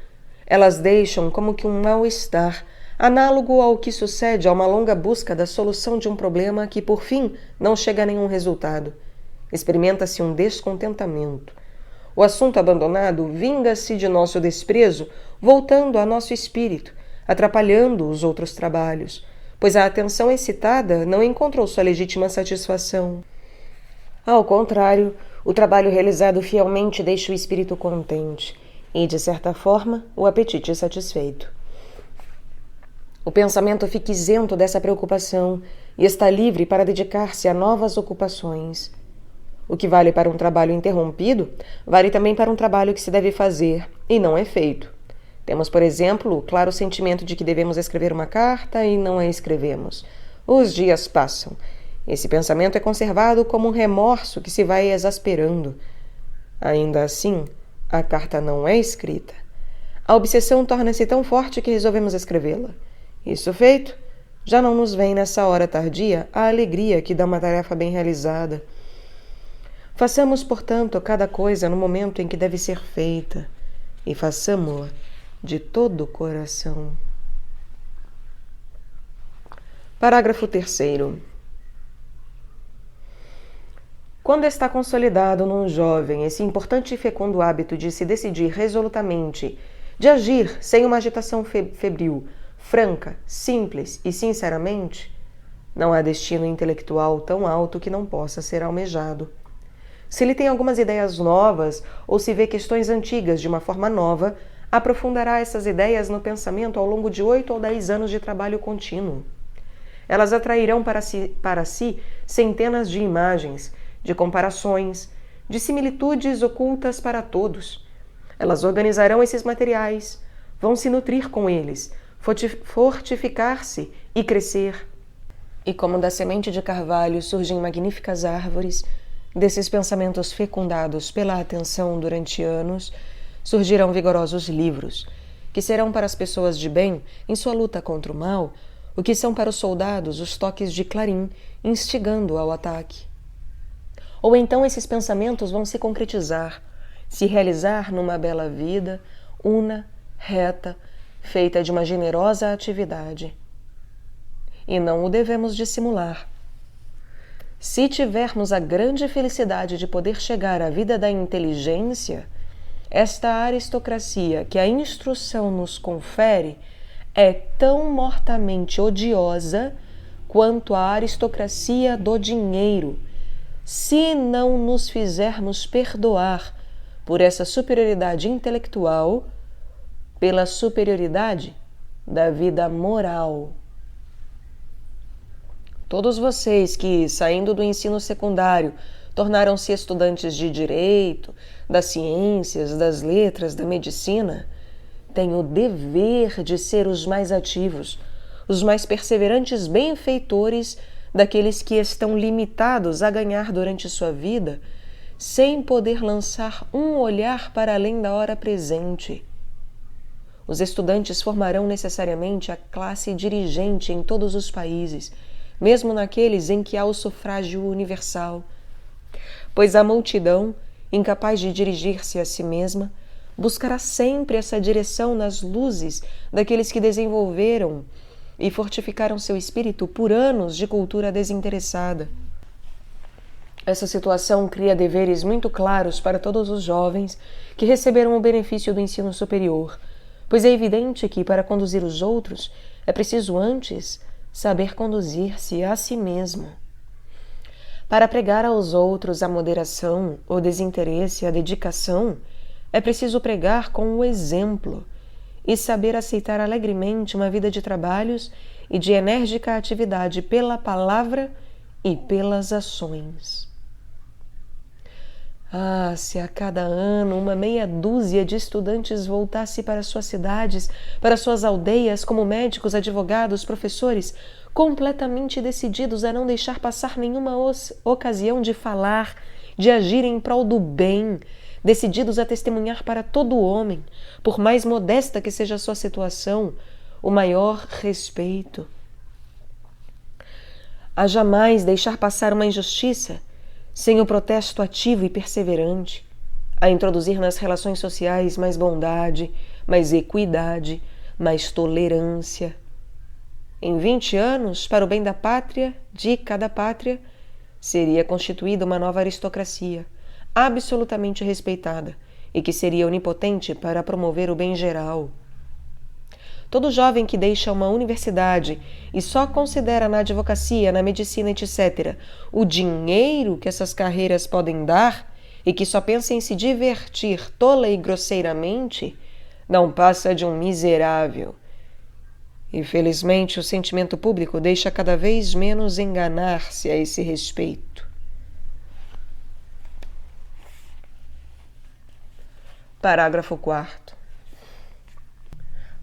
A: Elas deixam como que um mal-estar, análogo ao que sucede a uma longa busca da solução de um problema que, por fim, não chega a nenhum resultado. Experimenta-se um descontentamento. O assunto abandonado vinga-se de nosso desprezo, voltando a nosso espírito, atrapalhando os outros trabalhos, pois a atenção excitada não encontrou sua legítima satisfação. Ao contrário, o trabalho realizado fielmente deixa o espírito contente e, de certa forma, o apetite satisfeito. O pensamento fica isento dessa preocupação e está livre para dedicar-se a novas ocupações. O que vale para um trabalho interrompido, vale também para um trabalho que se deve fazer e não é feito. Temos, por exemplo, o claro sentimento de que devemos escrever uma carta e não a escrevemos. Os dias passam. Esse pensamento é conservado como um remorso que se vai exasperando. Ainda assim, a carta não é escrita. A obsessão torna-se tão forte que resolvemos escrevê-la. Isso feito, já não nos vem nessa hora tardia a alegria que dá uma tarefa bem realizada. Façamos, portanto, cada coisa no momento em que deve ser feita e façamo-la de todo o coração. Parágrafo 3º. Quando está consolidado num jovem esse importante e fecundo hábito de se decidir resolutamente, de agir sem uma agitação febril, franca, simples e sinceramente, não há destino intelectual tão alto que não possa ser almejado. Se ele tem algumas ideias novas ou se vê questões antigas de uma forma nova, aprofundará essas ideias no pensamento ao longo de 8 ou 10 anos de trabalho contínuo. Elas atrairão para si centenas de imagens, de comparações, de similitudes ocultas para todos. Elas organizarão esses materiais, vão se nutrir com eles, fortificar-se e crescer. E como da semente de carvalho surgem magníficas árvores, desses pensamentos fecundados pela atenção durante anos, surgirão vigorosos livros, que serão para as pessoas de bem, em sua luta contra o mal, o que são para os soldados os toques de clarim, instigando ao ataque. Ou então esses pensamentos vão se concretizar, se realizar numa bela vida, una, reta, feita de uma generosa atividade. E não o devemos dissimular. Se tivermos a grande felicidade de poder chegar à vida da inteligência, esta aristocracia que a instrução nos confere é tão mortamente odiosa quanto a aristocracia do dinheiro, se não nos fizermos perdoar por essa superioridade intelectual, pela superioridade da vida moral. Todos vocês que, saindo do ensino secundário, tornaram-se estudantes de direito, das ciências, das letras, da medicina, têm o dever de ser os mais ativos, os mais perseverantes benfeitores daqueles que estão limitados a ganhar durante sua vida, sem poder lançar um olhar para além da hora presente. Os estudantes formarão necessariamente a classe dirigente em todos os países, mesmo naqueles em que há o sufrágio universal, pois a multidão, incapaz de dirigir-se a si mesma, buscará sempre essa direção nas luzes daqueles que desenvolveram e fortificaram seu espírito por anos de cultura desinteressada. Essa situação cria deveres muito claros para todos os jovens que receberam o benefício do ensino superior, pois é evidente que, para conduzir os outros, é preciso antes saber conduzir-se a si mesmo. Para pregar aos outros a moderação, o desinteresse, a dedicação, é preciso pregar com o exemplo e saber aceitar alegremente uma vida de trabalhos e de enérgica atividade pela palavra e pelas ações. Ah, se a cada ano uma meia dúzia de estudantes voltasse para suas cidades, para suas aldeias, como médicos, advogados, professores, completamente decididos a não deixar passar nenhuma ocasião de falar, de agir em prol do bem, decididos a testemunhar para todo homem, por mais modesta que seja a sua situação, o maior respeito. A jamais deixar passar uma injustiça, sem o protesto ativo e perseverante, a introduzir nas relações sociais mais bondade, mais equidade, mais tolerância. Em 20 anos, para o bem da pátria, de cada pátria, seria constituída uma nova aristocracia, absolutamente respeitada, e que seria onipotente para promover o bem geral. Todo jovem que deixa uma universidade e só considera na advocacia, na medicina, etc., o dinheiro que essas carreiras podem dar e que só pensa em se divertir tola e grosseiramente, não passa de um miserável. E, felizmente, o sentimento público deixa cada vez menos enganar-se a esse respeito. Parágrafo 4º.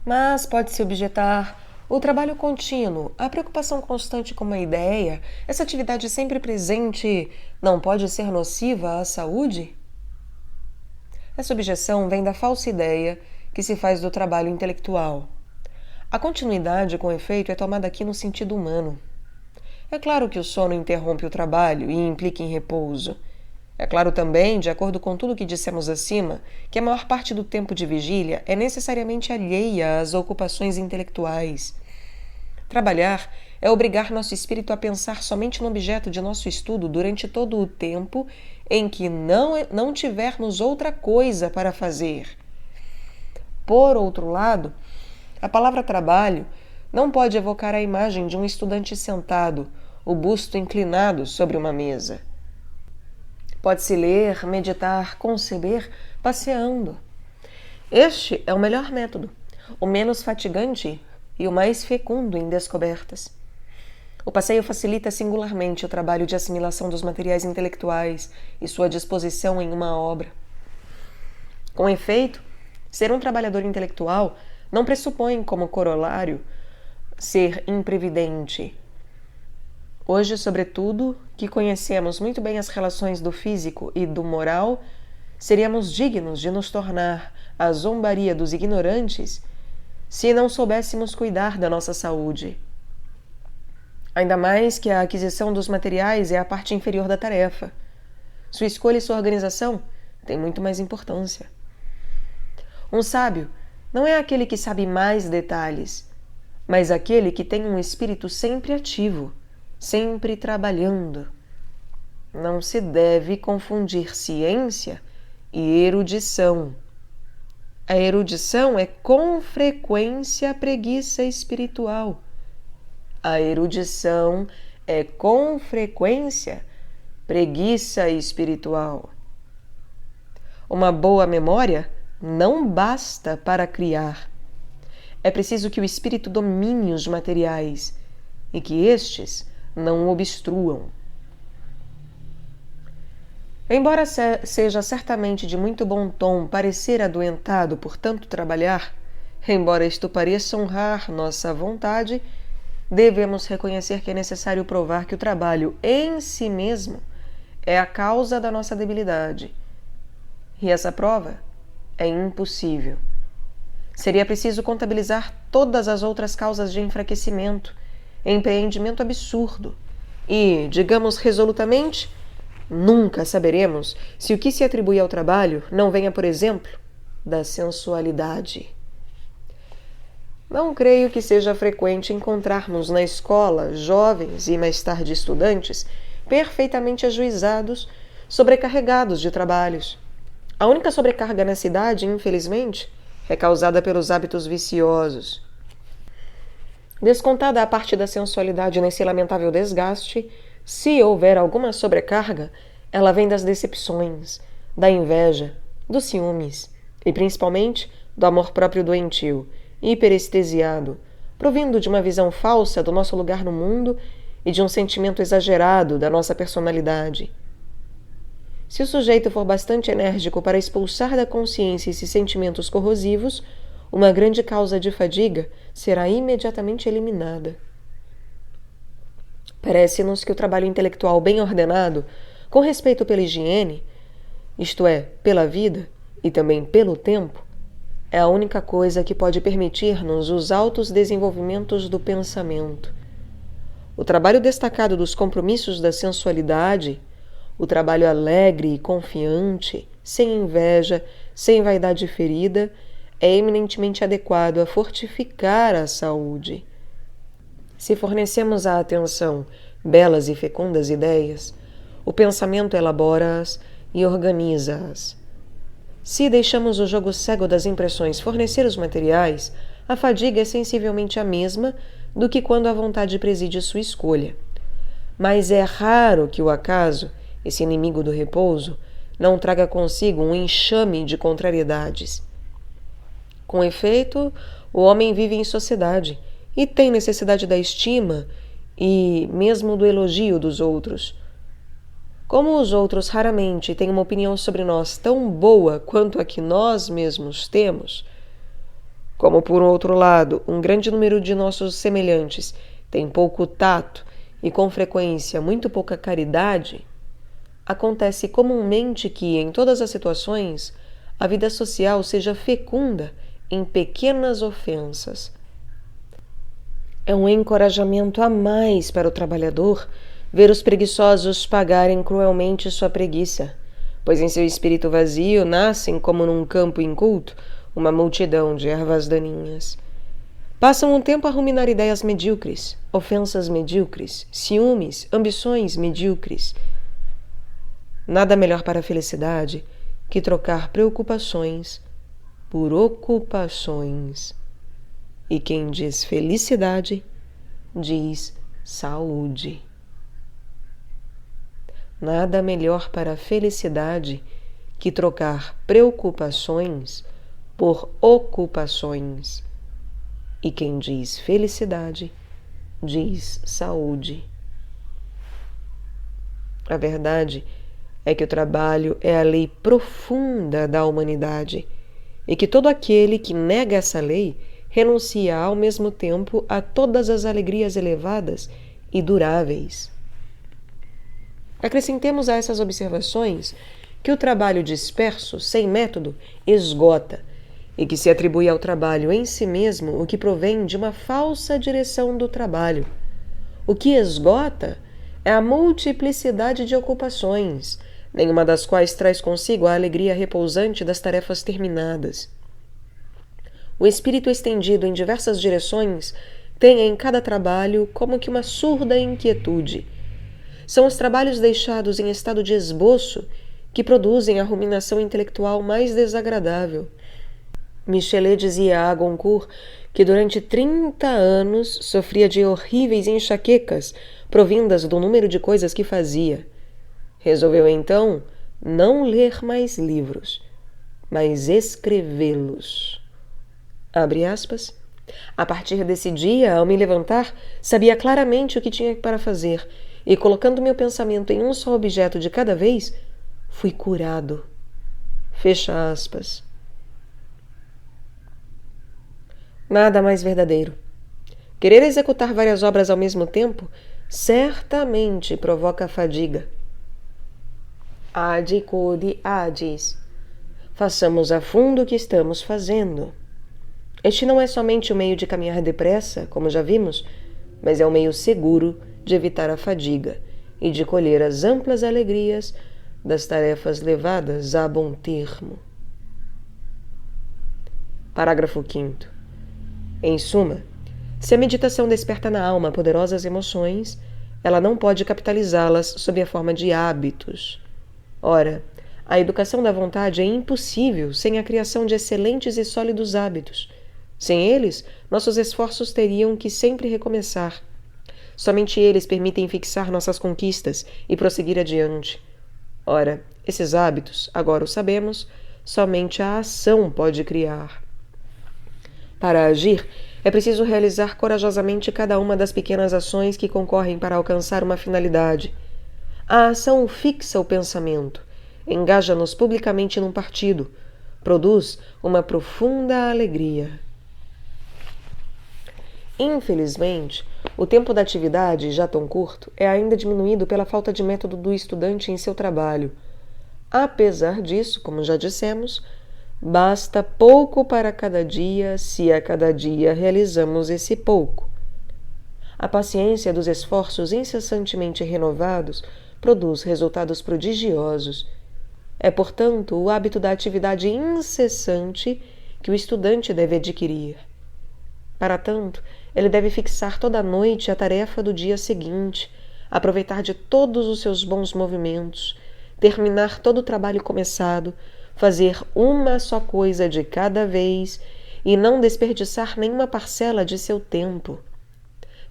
A: Mas pode-se objetar o trabalho contínuo, a preocupação constante com uma ideia, essa atividade sempre presente, não pode ser nociva à saúde? Essa objeção vem da falsa ideia que se faz do trabalho intelectual. A continuidade, com efeito, é tomada aqui no sentido humano. É claro que o sono interrompe o trabalho e implica em repouso. É claro também, de acordo com tudo o que dissemos acima, que a maior parte do tempo de vigília é necessariamente alheia às ocupações intelectuais. Trabalhar é obrigar nosso espírito a pensar somente no objeto de nosso estudo durante todo o tempo em que não tivermos outra coisa para fazer. Por outro lado, a palavra trabalho não pode evocar a imagem de um estudante sentado, o busto inclinado sobre uma mesa. Pode-se ler, meditar, conceber, passeando. Este é o melhor método, o menos fatigante e o mais fecundo em descobertas. O passeio facilita singularmente o trabalho de assimilação dos materiais intelectuais e sua disposição em uma obra. Com efeito, ser um trabalhador intelectual não pressupõe como corolário ser imprevidente. Hoje, sobretudo, que conhecemos muito bem as relações do físico e do moral, seríamos dignos de nos tornar a zombaria dos ignorantes se não soubéssemos cuidar da nossa saúde. Ainda mais que a aquisição dos materiais é a parte inferior da tarefa. Sua escolha e sua organização têm muito mais importância. Um sábio não é aquele que sabe mais detalhes, mas aquele que tem um espírito sempre ativo, sempre trabalhando. Não se deve confundir ciência e erudição. A erudição é com frequência preguiça espiritual. A erudição é com frequência preguiça espiritual. Uma boa memória não basta para criar. É preciso que o espírito domine os materiais e que estes não o obstruam. Embora seja certamente de muito bom tom parecer adoentado por tanto trabalhar, embora isto pareça honrar nossa vontade, devemos reconhecer que é necessário provar que o trabalho em si mesmo é a causa da nossa debilidade. E essa prova é impossível. Seria preciso contabilizar todas as outras causas de enfraquecimento, empreendimento absurdo, e, digamos resolutamente, nunca saberemos se o que se atribui ao trabalho não venha, por exemplo, da sensualidade. Não creio que seja frequente encontrarmos na escola jovens e mais tarde estudantes perfeitamente ajuizados, sobrecarregados de trabalhos. A única sobrecarga na cidade, infelizmente, é causada pelos hábitos viciosos. Descontada a parte da sensualidade nesse lamentável desgaste, se houver alguma sobrecarga, ela vem das decepções, da inveja, dos ciúmes e, principalmente, do amor próprio doentio, hiperestesiado, provindo de uma visão falsa do nosso lugar no mundo e de um sentimento exagerado da nossa personalidade. Se o sujeito for bastante enérgico para expulsar da consciência esses sentimentos corrosivos, uma grande causa de fadiga será imediatamente eliminada. Parece-nos que o trabalho intelectual bem ordenado, com respeito pela higiene, isto é, pela vida e também pelo tempo, é a única coisa que pode permitir-nos os altos desenvolvimentos do pensamento. O trabalho destacado dos compromissos da sensualidade, o trabalho alegre e confiante, sem inveja, sem vaidade ferida, é eminentemente adequado a fortificar a saúde. Se fornecemos à atenção belas e fecundas ideias, o pensamento elabora-as e organiza-as. Se deixamos o jogo cego das impressões fornecer os materiais, a fadiga é sensivelmente a mesma do que quando a vontade preside sua escolha. Mas é raro que o acaso, esse inimigo do repouso, não traga consigo um enxame de contrariedades. Com efeito, o homem vive em sociedade e tem necessidade da estima e mesmo do elogio dos outros. Como os outros raramente têm uma opinião sobre nós tão boa quanto a que nós mesmos temos, como, por outro lado, um grande número de nossos semelhantes tem pouco tato e, com frequência, muito pouca caridade, acontece comumente que, em todas as situações, a vida social seja fecunda em pequenas ofensas. É um encorajamento a mais para o trabalhador ver os preguiçosos pagarem cruelmente sua preguiça, pois em seu espírito vazio nascem, como num campo inculto, uma multidão de ervas daninhas. Passam um tempo a ruminar ideias medíocres, ofensas medíocres, ciúmes, ambições medíocres. Nada melhor para a felicidade que trocar preocupações por ocupações. E quem diz felicidade, diz saúde. Nada melhor para a felicidade que trocar preocupações por ocupações. E quem diz felicidade, diz saúde. A verdade é que o trabalho é a lei profunda da humanidade e que todo aquele que nega essa lei renuncia ao mesmo tempo a todas as alegrias elevadas e duráveis. Acrescentemos a essas observações que o trabalho disperso, sem método, esgota e que se atribui ao trabalho em si mesmo o que provém de uma falsa direção do trabalho. O que esgota é a multiplicidade de ocupações, nenhuma das quais traz consigo a alegria repousante das tarefas terminadas. O espírito estendido em diversas direções tem em cada trabalho como que uma surda inquietude. São os trabalhos deixados em estado de esboço que produzem a ruminação intelectual mais desagradável. Michelet dizia a Goncourt que durante 30 anos sofria de horríveis enxaquecas provindas do número de coisas que fazia. Resolveu então não ler mais livros, mas escrevê-los. Abre aspas. A partir desse dia, ao me levantar, sabia claramente o que tinha para fazer, e colocando meu pensamento em um só objeto de cada vez, fui curado. Fecha aspas. Nada mais verdadeiro. Querer executar várias obras ao mesmo tempo certamente provoca fadiga. Adi codi adis. Façamos a fundo o que estamos fazendo. Este não é somente o meio de caminhar depressa, como já vimos, mas é o meio seguro de evitar a fadiga e de colher as amplas alegrias das tarefas levadas a bom termo. Parágrafo 5º. Em suma, se a meditação desperta na alma poderosas emoções, ela não pode capitalizá-las sob a forma de hábitos. Ora, a educação da vontade é impossível sem a criação de excelentes e sólidos hábitos. Sem eles, nossos esforços teriam que sempre recomeçar. Somente eles permitem fixar nossas conquistas e prosseguir adiante. Ora, esses hábitos, agora o sabemos, somente a ação pode criar. Para agir, é preciso realizar corajosamente cada uma das pequenas ações que concorrem para alcançar uma finalidade. A ação fixa o pensamento, engaja-nos publicamente num partido, produz uma profunda alegria. Infelizmente, o tempo da atividade, já tão curto, é ainda diminuído pela falta de método do estudante em seu trabalho. Apesar disso, como já dissemos, basta pouco para cada dia, se a cada dia realizamos esse pouco. A paciência dos esforços incessantemente renovados produz resultados prodigiosos. É, portanto, o hábito da atividade incessante que o estudante deve adquirir. Para tanto, ele deve fixar toda a noite a tarefa do dia seguinte, aproveitar de todos os seus bons movimentos, terminar todo o trabalho começado, fazer uma só coisa de cada vez e não desperdiçar nenhuma parcela de seu tempo.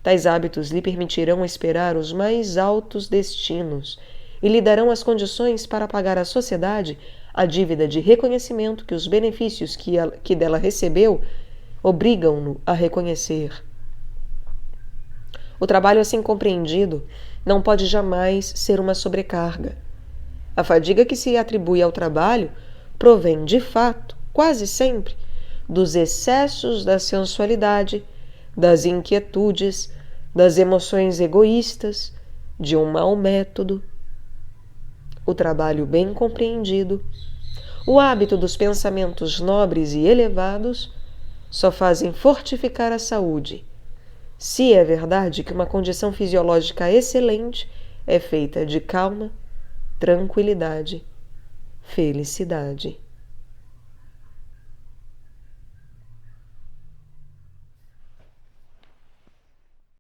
A: Tais hábitos lhe permitirão esperar os mais altos destinos e lhe darão as condições para pagar à sociedade a dívida de reconhecimento que os benefícios que dela recebeu obrigam-no a reconhecer. O trabalho assim compreendido não pode jamais ser uma sobrecarga. A fadiga que se atribui ao trabalho provém, de fato, quase sempre, dos excessos da sensualidade, das inquietudes, das emoções egoístas, de um mau método. O trabalho bem compreendido, o hábito dos pensamentos nobres e elevados só fazem fortificar a saúde, se é verdade que uma condição fisiológica excelente é feita de calma, tranquilidade, felicidade.